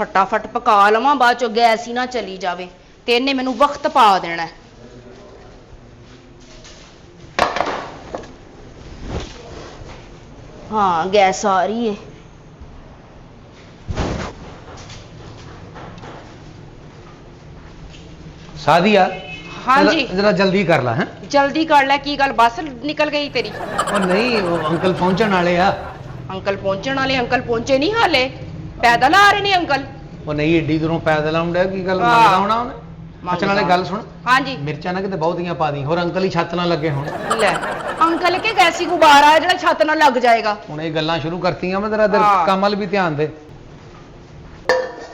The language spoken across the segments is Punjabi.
फटाफट पका लवां बाद चो गैस ही ना चली जावे ते इन्ने मैनू वक्त पा देना है। हाँ गैस आ रही है। सादिया हाँ जी जरा जल्दी कर ला है। जल्दी कर लै की गल बस निकल गई तेरी। और नहीं वो अंकल पहुंचने वाले आ। अंकल पहुंचने वाले अंकल पहुंचे नहीं हाले पैदल आ रहे ने अंकल। वो नहीं एडी दूरों पैदल आउंदा की गल हाँ। मंगदा होना उन्हें। अच्छा नाले गल सुन हाँ जी मिर्चां ना किते बहुतियां पा दी और अंकल ही छत ना लगे हुण। ले अंकल के गैसी गुब्बारा है जेड़ा छत ना लग जाएगा। हुण ये गल्लां शुरू करतीयां मैं तेरा इधर हाँ। काम वाल भी ध्यान दे।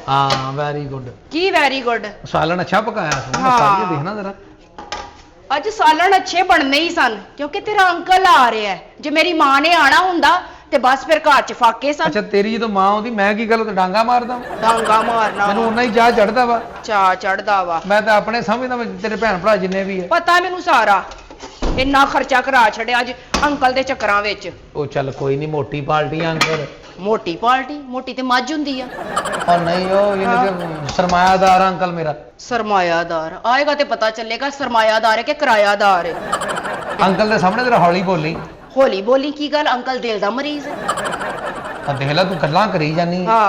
हाँ वेरी गुड। की वेरी गुड। सालन अच्छा पकाया तूं। हाँ। सादिया देखना जरा अज सालन अच्छे बनने ही सन क्योंकि तेरा अंकल आ रहा है। जे मेरी मां ने आना हुंदा ते बस फिर घर च फाके सन। अच्छा तेरी जो मां आउंदी मैं की गल ते डांगा मारदा डांगा मारना मैनू उन्ना ही चाह चढ़दा वा। चा चढ़दा वा मैं तो अपने समझदा मैं तेरे भैन भरा जिन्ने भी है। पता मैनू सारा इन्ना खर्चा करा छड़िया अज अंकल दे चक्करां विच। ओ चल कोई नहीं मोटी पार्टी अंकल। मोटी पार्टी मोटी ते मज हुंदी आ। और नहीं हो ये सरमायादार अंकल मेरा। सरमायादार आएगा ते पता चलेगा सरमायादार है कि किरायादार है। अंकल दे सामने तेरा हौली बोली। होली बोली की गल अंकल दिल दा मरीज है। देख ला तू गल्लां करी जानी। हाँ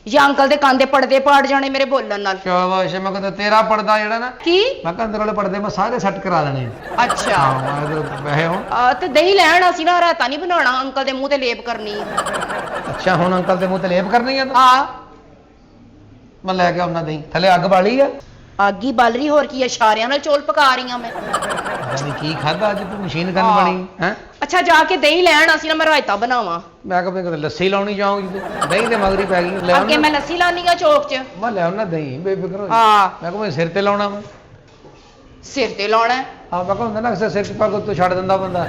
या अंकल दे कान दे पर्दे पाड़ जाने मेरे बोलन नाल। शाबाश मैं कहता तेरा पर्दा जेड़ा ना की मैं कहता अंदर वाले पर्दे मैं सारे सेट करा लेने। अच्छा हां मैं इधर वैसे हूं। ते दही लैण असी ना रायता नहीं बनाना अंकल दे मुंह ते लेप करनी है। अच्छा हुन अंकल दे मुंह ते लेप करनी है तू। हाँ मैं लेके आउना दही थले अग बाली है। आग ही बल रही होर की इशारियां नाल चौल पका रही हां मैं। यानी की खादा अज तू मशीन गन हाँ। बनी हैं। अच्छा जाके दही लैण असी ना मैं रायता बनावां। मैं कभी लस्सी लाउनी जाऊंगी तू दही ते मगरी पै गई ले अगे मैं लस्सी लानी आ चौक च। मैं ले आउना दही बेफिक्र हो। हाँ मैं कहूं सिर ते लाउना मैं। सिर ते लाउणा है। हाँ मैं कहूं ना सिर च पग तू छड़ दिंदा बंदा।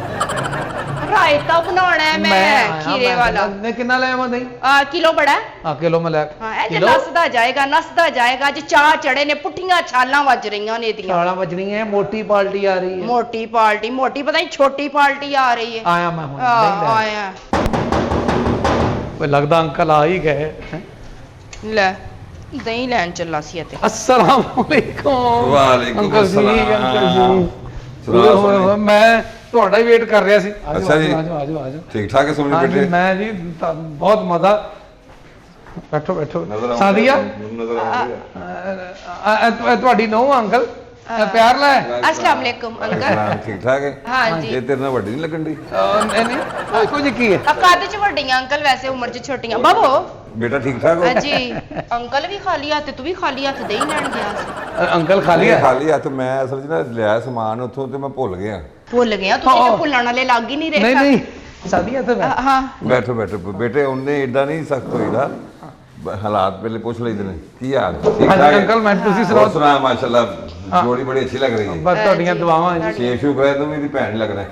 रायता बनाना है मैं खीरे वाला। मैं कितना ले आवां दही। किलो बड़ा है। हाँ किलो में ले। हाँ ऐ नसदा जाएगा अज चाह चढ़े ने पुट्ठियां छालां वज रही ने एदियां। छालां वजनी है मोटी पार्टी आ रही है। मोटी पता नहीं छोटी पार्टी आ रही है। आया मैं हुण आया कोई लगदा अंकल आ ही गए। ले दही लैन चला सी इत्थे। अस्सलाम वालेकुम। वालेकुम अंकल जी अस्सलाम। अंकल जी मैं ਤੁਹਾਡਾ ਹੀ ਵੇਟ ਕਰ ਰਿਹਾ ਸੀ। ਅੱਛਾ ਜੀ ਆਜੋ ਆਜੋ ਆਜੋ। ਠੀਕ ਠਾਕ ਹੈ ਸੁਣੀ ਬੇਟੇ। ਮੈਂ ਜੀ ਬਹੁਤ ਮਜ਼ਾ। ਬੈਠੋ ਬੈਠੋ ਸਾਦੀਆ ਨਜ਼ਰ ਤੁਹਾਡੀ ਨੌਂ ਅੰਕਲ ਪਿਆਰ ਲੈ। अस्सलाम वालेकुम अंकल। ਠੀਕ ਠਾਕ ਹੈ। हाँ जी ਇਹ ਤੇਰੇ ਨਾਲ ਵੱਡੀ ਨਹੀਂ ਲੱਗਣ ਦੀ। ਨਹੀਂ ਨਹੀਂ ਕੁਝ ਕੀ ਹੈ। कद च वड्डियां अंकल वैसे उम्र च छोटियां बाबो। ਬੇਟਾ ਠੀਕ ਠਾਕ ਹੋ। जी अंकल भी खाली हाथ तू भी खाली हाथ दही लैन गया सी। ਅੰਕਲ ਖਾਲੀ ਹੈ। ਖਾਲੀ ਹੱਥ ਮੈਂ ਅਸਲ 'ਚ ਨਾ ਲਿਆ ਸਮਾਨ ਉੱਥੋਂ ਤੇ ਮੈਂ ਭੁੱਲ ਗਿਆ। भुल गया तुसी ते भुल्लण वाले लग ही नहीं रहे। ਨਹੀਂ ਨਹੀਂ ਸਾਦੀਆ ਤੇ ਮੈਂ हाँ ਬੈਠੋ ਬੈਠੋ ਬੇਟੇ ਉਹਨੇ ਏਡਾ ਨਹੀਂ ਸਖਤ ਹੋਈਦਾ ਹਾਲਾਤ ਪਹਿਲੇ ਪੁੱਛ ਲਈਦੇ ਨੇ ਕੀ ਹਾਲ ਠੀਕ ਹਾਂਜੀ ਠਾਕ ਅੰਕਲ ਮੈਂ ਤੁਸੀਂ ਹੋਰ ਸੁਣਾਓ। ਸੁਣਾ ਮਾਸ਼ਾਅੱਲਾ ਜੋੜੀ ਬੜੀ ਅੱਛੀ ਲੱਗ ਰਹੀ ਹੈ। ਬਸ ਤੁਹਾਡੀਆਂ ਦੁਆਵਾਂ ਜੀ। ਸ਼ੇਖ ਸ਼ੁਕ ਹੈ ਤੂੰ ਮੇਰੀ ਭੈਣ ਲੱਗ ਰਿਹਾ ਹੈ।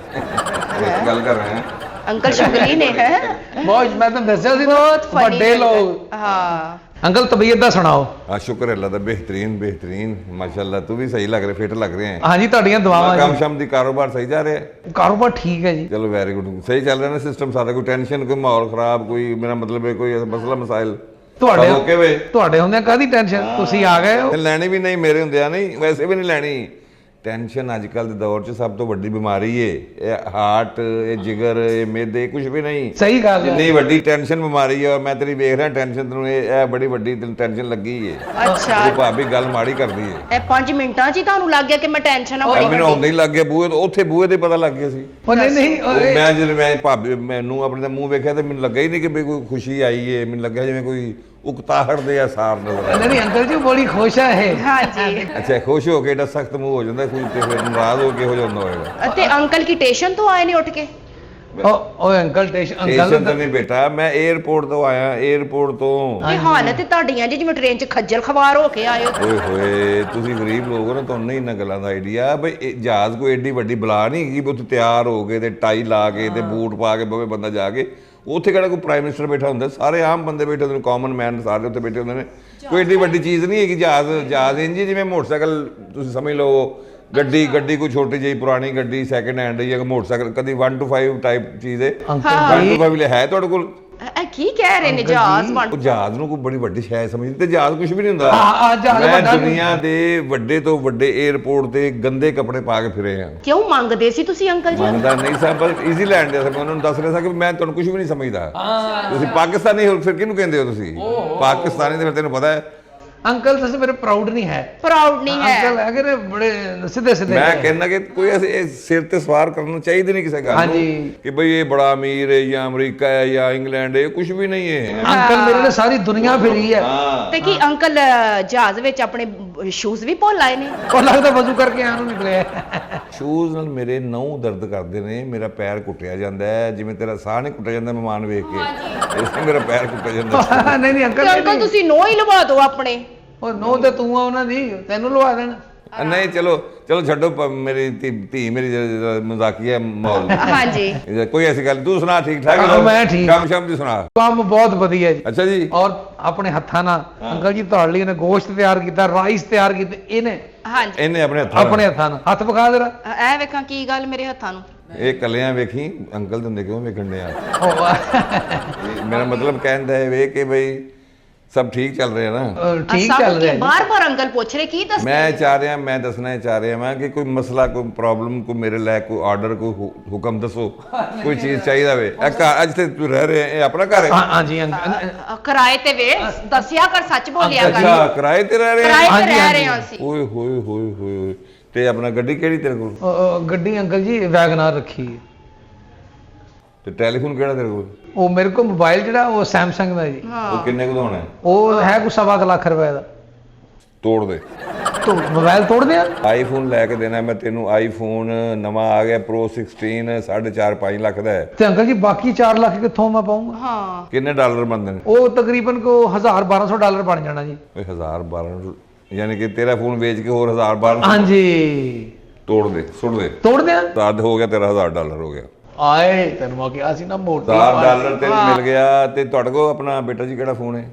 ਇੱਕ ਗੱਲ ਕਰ ਰਹੇ ਹਾਂ अंकल शुगली ने है ਬਹੁਤ ਮੈਂ ਤਾਂ ਦੱਸਿਆ ਸੀ ਨਾ बहुत funny ਵੱਡੇ है। ਲੋਕ। हाँ ਅੰਕਲ ਤਬੀਅਤ ਦਾ ਸੁਣਾਓ। ਆ ਸ਼ੁਕਰ ਅੱਲਾ ਦਾ ਬਿਹਤਰੀਨ ਮਾਸ਼ਾਅੱਲਾ ਤੂੰ ਵੀ ਸਹੀ ਲੱਗ ਰਿਹਾ ਫਿੱਟ ਲੱਗ ਰਿਹਾ ਹੈ। ਹਾਂਜੀ ਤੁਹਾਡੀਆਂ ਦੁਆਵਾਂ ਕੰਮ ਜੀ। ਸ਼ਮ ਦੀ ਕਾਰੋਬਾਰ ਸਹੀ ਜਾ ਰਿਹਾ ਹੈ। ਕਾਰੋਬਾਰ ਠੀਕ ਹੈ ਜੀ। ਚਲੋ ਵੈਰੀ ਗੁੱਡ ਸਹੀ ਚੱਲ ਰਿਹਾ ਨਾ ਸਿਸਟਮ ਸਾਰਾ ਕੋਈ ਟੈਨਸ਼ਨ ਕੋਈ ਮਾਹੌਲ ਖਰਾਬ ਕੋਈ ਮੇਰਾ ਮਤਲਬ ਹੈ ਕੋਈ ਮਸਲਾ ਮਸਾਇਲ ਤੁਹਾਡੇ ਓਕੇ ਵੇ ਤੁਹਾਡੇ ਹੁੰਦਿਆਂ ਕਾਹਦੀ ਟੈਨਸ਼ਨ ਤੁਸੀਂ ਆ ਗਏ ਹੋ। ਲੈਣੀ ਵੀ ਨਹੀਂ ਮੇਰੇ ਹੁੰਦਿਆਂ ਨਹੀਂ ਵੈਸੇ ਵੀ ਨਹੀਂ ਲੈਣੀ ਟੈਨਸ਼ਨ ਅੱਜ ਕੱਲ ਦੇ ਦੌਰ 'ਚ ਸਭ ਤੋਂ ਵੱਡੀ ਬਿਮਾਰੀ ਏ ਇਹ ਹਾਰਟ ਇਹ ਜਿਗਰ ਇਹ ਮਿਹਦੇ ਕੁਝ ਵੀ ਨਹੀਂ ਸਹੀ ਗੱਲ ਹੈ। ਜਿੰਨੀ ਵੱਡੀ ਟੈਨਸ਼ਨ ਬਿਮਾਰੀ ਹੈ ਔਰ ਮੈਂ ਤੇਰੀ ਵੇਖ ਰਿਹਾ ਟੈਨਸ਼ਨ ਤੈਨੂੰ ਇਹ ਬੜੀ ਵੱਡੀ ਤੈਨੂੰ ਟੈਨਸ਼ਨ ਲੱਗੀ ਏ अच्छा ਉਹ ਭਾਬੀ ਗੱਲ ਮਾੜੀ ਕਰਦੀ ਏ ਇਹ 5 ਮਿੰਟਾਂ 'ਚ ਹੀ ਤੁਹਾਨੂੰ ਲੱਗ ਗਿਆ ਕਿ ਮੈਂ ਟੈਨਸ਼ਨ ਆ ਬੜੀ ਮੈਨੂੰ ਆਉਂਦਾ ਹੀ ਲੱਗ ਗਿਆ ਬੂਹੇ ਤੋਂ ਉੱਥੇ ਬੂਹੇ ਤੇ ਪਤਾ ਲੱਗ ਗਿਆ ਸੀ ਉਹ ਨਹੀਂ ਨਹੀਂ ਉਹ ਮੈਂ ਜਦੋਂ ਮੈਂ ਭਾਬੀ ਮੈਨੂੰ ਆਪਣੇ ਦਾ ਮੂੰਹ ਵੇਖਿਆ ਤੇ ਮੈਨੂੰ ਲੱਗਾ ਹੀ ਨਹੀਂ ਕਿ ਵੀ ਕੋਈ ਖੁਸ਼ੀ ਆਈ ਏ ਮੈਨੂੰ ਲੱਗਾ ਜਿਵੇਂ ਕੋਈ ਉਕਤਾਹਟ ਦੇ ਆਸਾਰ ਨਜ਼ਰ ਆਏ। ਨਹੀਂ ਅੰਕਲ ਜੀ ਬੜੀ ਖੁਸ਼ ਹੈ ਇਹ। हाँ जी ਅੱਛਾ ਖੁਸ਼ ਹੋ ਕੇ ਏਡਾ ਸਖਤ ਮੂੰਹ ਹੋ ਜਾਂਦਾ ਕੋਈ ਤੇ ਫਿਰ ਨਾਰਾਜ਼ ਹੋ ਕੇ ਹੋ ਜਾਂਦਾ ਹੋਏਗਾ ਤੇ ਅੰਕਲ ਕੀ ਸਟੇਸ਼ਨ ਤੋਂ ਆਏ ਨੇ ਉੱਠ ਕੇ। ਓਏ ਅੰਕਲ ਸਟੇਸ਼ਨ ਅੰਕਲ ਤਾਂ ਨਹੀਂ ਬੇਟਾ ਮੈਂ 에어ਪੋਰਟ ਤੋਂ ਆਇਆ 에어ਪੋਰਟ ਤੋਂ ਇਹ ਹਾਲਤ ਤੇ ਤੁਹਾਡੀਆਂ ਜੀ ਜਿਵੇਂ ਟ੍ਰੇਨ 'ਚ ਖੱਜਲ ਖਵਾਰ ਹੋ ਕੇ ਆਏ ਹੋ। ਓਏ ਹੋਏ ਤੁਸੀਂ ਗਰੀਬ ਲੋਕ ਹੋ ਨਾ ਤੁਹਾਨੂੰ ਨਹੀਂ ਇਹਨਾਂ ਗੱਲਾਂ ਦਾ ਆਈਡੀਆ ਬਈ ਇਹ ਜਹਾਜ਼ ਕੋਈ ਏਡੀ ਵੱਡੀ ਬਲਾ ਨਹੀਂ ਹੈਗੀ ਵੀ ਉੱਥੇ ਤਿਆਰ ਹੋ ਕੇ ਤੇ ਟਾਈ ਲਾ ਕੇ ਤੇ ਬੂਟ ਪਾ ਕੇ ਬਵੇ ਬੰਦਾ ਜਾ ਕੇ ਉੱਥੇ ਕਿਹੜਾ ਕੋਈ ਪ੍ਰਾਈਮ ਮਿਨਿਸਟਰ ਬੈਠਾ ਹੁੰਦਾ ਸਾਰੇ ਆਮ ਬੰਦੇ ਬੈਠੇ ਹੁੰਦੇ ਨੇ ਕਾਮਨ ਮੈਨ ਸਾਰੇ ਉੱਥੇ ਬੈਠੇ ਹੁੰਦੇ ਨੇ ਕੋਈ ਏਡੀ ਵੱਡੀ ਚੀਜ਼ ਨਹੀਂ ਹੈਗੀ ਜਹਾਜ਼ ਇੰਜ ਹੀ ਜਿਵੇਂ ਮੋਟਰਸਾਈਕਲ ਤੁਸੀਂ ਸਮਝ ਲਓ ਗੱਡੀ ਕੋਈ ਛੋਟੀ ਜਿਹੀ ਪੁਰਾਣੀ ਗੱਡੀ ਸੈਕਿੰਡ ਹੈਂਡ ਜਾਂ ਮੋਟਰਸਾਈਕਲ ਕਦੀ 1 to 5 ਟਾਈਪ ਚੀਜ਼ ਹੈ 1 to 5 ਹੈ ਤੁਹਾਡੇ ਕੋਲ ਇਹ ਕੀ ਕਹਿ ਰਹੇ ਨੇ ਜਹਾਜ਼ ਬਣ ਉਹ ਜਹਾਜ਼ ਨੂੰ ਕੋਈ ਬੜੀ ਵੱਡੀ ਸ਼ੈ ਸਮਝਦੇ ਤੇ ਜਹਾਜ਼ ਕੁਝ ਵੀ ਨਹੀਂ ਹੁੰਦਾ। ਜਹਾਜ਼ ਮੈਂ ਵੱਡਾ ਦੁਨੀਆ ਦੇ ਵੱਡੇ ਤੋਂ ਵੱਡੇ 에ਅਰਪੋਰਟ ਤੇ ਗੰਦੇ ਕੱਪੜੇ ਪਾ ਕੇ ਫਿਰੇ ਆ। ਕਿਉਂ ਮੰਗਦੇ ਸੀ ਤੁਸੀਂ ਅੰਕਲ ਜੀ? ਮੰਨਦਾ ਨਹੀਂ ਸਾਂ, ਪਰ ਈਜ਼ੀ ਲੈਂਡ ਦੇ ਸੀ। ਮੈਂ ਉਹਨਾਂ ਨੂੰ ਦੱਸ ਰਿਹਾ ਸਾਂ ਕਿ ਮੈਂ ਤੁਹਾਨੂੰ ਕੁਝ ਵੀ ਨਹੀਂ ਸਮਝਦਾ। ਤੁਸੀਂ ਪਾਕਿਸਤਾਨੀ ਹੋ ਫਿਰ ਕਿਹਨੂੰ ਕਹਿੰਦੇ ਹੋ ਤੁਸੀਂ? ਪਾਕਿਸਤਾਨੀ ਤੇ ਫਿਰ ਤੈਨੂੰ ਪਤਾ ਹੈ। ਅੰਕਲ ਤੁਸੀਂ ਮੇਰੇ ਪ੍ਰਾਊਡ ਨਹੀਂ ਹੈ। ਪ੍ਰਾਊਡ ਨਹੀਂ ਹੈ। ਅੰਕਲ ਹੈਗੇ ਨੇ ਬੜੇ ਸਿੱਧੇ ਸਿੱਧੇ। ਮੈਂ ਕਹਿੰਦਾ ਕਿ ਕੋਈ ਇਹ ਸਿਰ ਤੇ ਸਵਾਰ ਕਰਨਾ ਚਾਹੀਦਾ ਨਹੀਂ ਕਿਸੇ ਗੱਲ ਨੂੰ ਹਾਂਜੀ। ਕਿ ਬਈ ਇਹ ਬੜਾ ਅਮੀਰ ਹੈ ਜਾਂ ਅਮਰੀਕਾ ਹੈ ਜਾਂ ਇੰਗਲੈਂਡ ਹੈ, ਕੁਝ ਵੀ ਨਹੀਂ ਹੈ। ਅੰਕਲ ਮੇਰੇ ਨੇ ਸਾਰੀ ਦੁਨੀਆ ਫਿਰੀ ਹੈ। ਤੇ ਕੀ ਅੰਕਲ ਜਹਾਜ਼ ਵਿੱਚ ਆਪਣੇ ਸ਼ੂਜ਼ ਵੀ ਭੁੱਲ ਆਏ ਨੇ? ਉਹ ਲੱਗਦਾ ਵਜ਼ੂ ਕਰਕੇ ਆਨੂੰ ਨਿਕਲੇ। ਸ਼ੂਜ਼ ਨਾਲ ਮੇਰੇ ਨਹੁੰ ਦਰਦ ਕਰਦੇ ਨੇ, ਮੇਰਾ ਪੈਰ ਕੁੱਟਿਆ ਜਾਂਦਾ ਹੈ, ਜਿਵੇਂ ਤੇਰਾ ਸਾਹ ਨਹੀਂ ਕੁੱਟਿਆ ਜਾਂਦਾ ਮਹਿਮਾਨ ਵੇਖ ਕੇ, ਇਸ ਤਰ੍ਹਾਂ ਮੇਰਾ ਪੈਰ ਕੁੱਟਿਆ ਜਾਂਦਾ। ਨਹੀਂ ਨਹੀਂ ਤੇ ਅੰਕਲ ਤੁਸੀਂ ਨੋ ਹੀ ਲਵਾ ਦਿਓ ਆਪਣੇ। ਉਹ ਨੋ ਤੇ ਤੂੰ ਆ ਉਹਨਾਂ ਦੀ, ਤੈਨੂੰ ਲਵਾ ਦੇਣ। ਨਹੀਂ ਚਲੋ ਛੱਡੋ, ਮੇਰੀ ਧੀ ਮੇਰੀ ਮਜ਼ਾਕੀਆ ਮਾਹੌਲ। ਹਾਂਜੀ ਕੋਈ ਐਸੀ ਗੱਲ। ਤੂੰ ਸੁਣਾ ਠੀਕ ਠਾਕ? ਮੈਂ ਠੀਕ। ਕੰਮ ਸ਼ਾਮ ਦੀ ਸੁਣਾ। ਕੰਮ ਬਹੁਤ ਵਧੀਆ ਜੀ। ਅੱਛਾ ਜੀ। ਔਰ ਆਪਣੇ ਹੱਥਾਂ ਨਾਲ ਅੰਕਲ ਜੀ ਤੁਹਾਡੇ ਲਈ ਇਹਨੇ ਗੋਸ਼ਤ ਤਿਆਰ ਕੀਤਾ, ਰਾਈਸ ਤਿਆਰ ਕੀਤੇ ਇਹਨੇ ਹਾਂਜੀ ਇਹਨੇ ਆਪਣੇ ਹੱਥਾਂ ਆਪਣੇ ਹੱਥਾਂ ਨਾਲ। ਹੱਥ ਵਿਖਾ ਜਰਾ। ਇਹ ਵੇਖਾਂ ਕੀ ਗੱਲ ਮੇਰੇ ਹੱਥਾਂ ਨੂੰ। ਇਹ ਕੱਲਿਆਂ ਵੇਖੀ ਅੰਕਲ ਦਿੰਦੇ ਕਿਉਂ ਵੇਖਣ ਡਿਆ? ਉਹ ਮੇਰਾ ਮਤਲਬ ਕਹਿੰਦਾ ਹੈ ਵੇ ਕਿ ਬਈ ਸਭ ਠੀਕ ਚੱਲ ਰਿਹਾ ਨਾ? ਠੀਕ ਚੱਲ ਰਿਹਾ ਜੀ। ਬਾਰ-ਬਾਰ ਅੰਕਲ ਪੁੱਛ ਰਹੇ ਕੀ ਦੱਸ? ਮੈਂ ਦੱਸਣਾ ਚਾਹ ਰਿਹਾ ਮੈਂ ਕਿ ਕੋਈ ਮਸਲਾ, ਕੋਈ ਪ੍ਰੋਬਲਮ, ਕੋਈ ਮੇਰੇ ਲਈ ਕੋਈ ਆਰਡਰ, ਕੋਈ ਹੁਕਮ ਦੱਸੋ, ਕੋਈ ਚੀਜ਼ ਚਾਹੀਦਾ ਵੇ। ਇਹ ਘਰ ਅੱਜ ਤੇ ਤੂੰ ਰਹਿ ਰਿਹਾ, ਇਹ ਆਪਣਾ ਘਰ ਹੈ? ਹਾਂਜੀ ਕਿਰਾਏ ਤੇ ਵੇ ਦੱਸਿਆ ਕਰ, ਸੱਚ ਬੋਲਿਆ ਕਰ। ਅੱਛਾ ਕਿਰਾਏ ਤੇ ਰਹਿ ਰਹੇ? ਕਿਰਾਏ ਤੇ ਰਹਿ ਰਹੇ ਹਾਂ ਅਸੀਂ। ਓਏ ਹੋਏ ਹੋਏ ਹੋਏ। ਤੇ ਆਪਣਾ ਗੱਡੀ ਕਿਹੜੀ ਤੇਰੇ ਕੋਲ? ਗੱਡੀ ਅੰਕਲ ਜੀ ਵੈਗਨਾਰ ਰੱਖੀ ਹੈ। ਤੇ ਟੈਲੀਫੋਨ ਕਿਹੜਾ ਤੇਰੇ ਕੋਲ? ਉਹ ਮੇਰੇ ਕੋਲ ਮੋਬਾਈਲ ਜਿਹੜਾ ਉਹ ਸੈਮਸੰਗ ਦਾ ਜੀ। ਉਹ ਕਿੰਨੇ ਕੁ ਦਾ ਹੋਣਾ? ਉਹ ਹੈ ਕੋਈ 1.25 ਲੱਖ ਰੁਪਏ ਦਾ। ਤੋੜ ਦੇ। ਤੋ ਮੋਬਾਈਲ ਤੋੜ ਦਿਆਂ? ਆਈਫੋਨ ਲੈ ਕੇ ਦੇਣਾ ਮੈਂ ਤੈਨੂੰ। ਆਈਫੋਨ ਨਵਾਂ ਆ ਗਿਆ ਪ੍ਰੋ 16, 4.5 ਲੱਖ ਦਾ ਹੈ। ਤੇ ਅੰਕਲ ਜੀ ਬਾਕੀ 4 ਲੱਖ ਕਿੱਥੋਂ ਮੈਂ ਪਾਉਂਗਾ? ਹਾਂ ਕਿੰਨੇ ਡਾਲਰ ਬਣਦੇ ਨੇ? ਉਹ ਤਕਰੀਬਨ ਕੋ 1000-1200 ਬਣ ਜਾਣਾ ਜੀ। ਓਏ 1000-1200 ਯਾਨੀ ਕਿ ਤੇਰਾ ਫੋਨ ਵੇਚ ਕੇ ਹੋਰ 1000-1200? ਹਾਂਜੀ। ਤੋੜ ਦੇ, ਸੁੱਟ ਦੇ। ਤੋੜ ਦਿਆਂ? ਤਦ ਹੋ ਗਿਆ ਤੇਰਾ $1000 ਹੋ ਗਿਆ। ਆਏ ਤੈਨੂੰ ਮੈਂ ਕਿਹਾ ਸੀ ਨਾ ਮੋਟੀ $1000 ਤੈਨੂੰ ਮਿਲ ਗਿਆ। ਤੇ ਤੁਹਾਡੇ ਕੋਲ ਆਪਣਾ ਬੇਟਾ ਜੀ ਕਿਹੜਾ ਫੋਨ ਹੈ?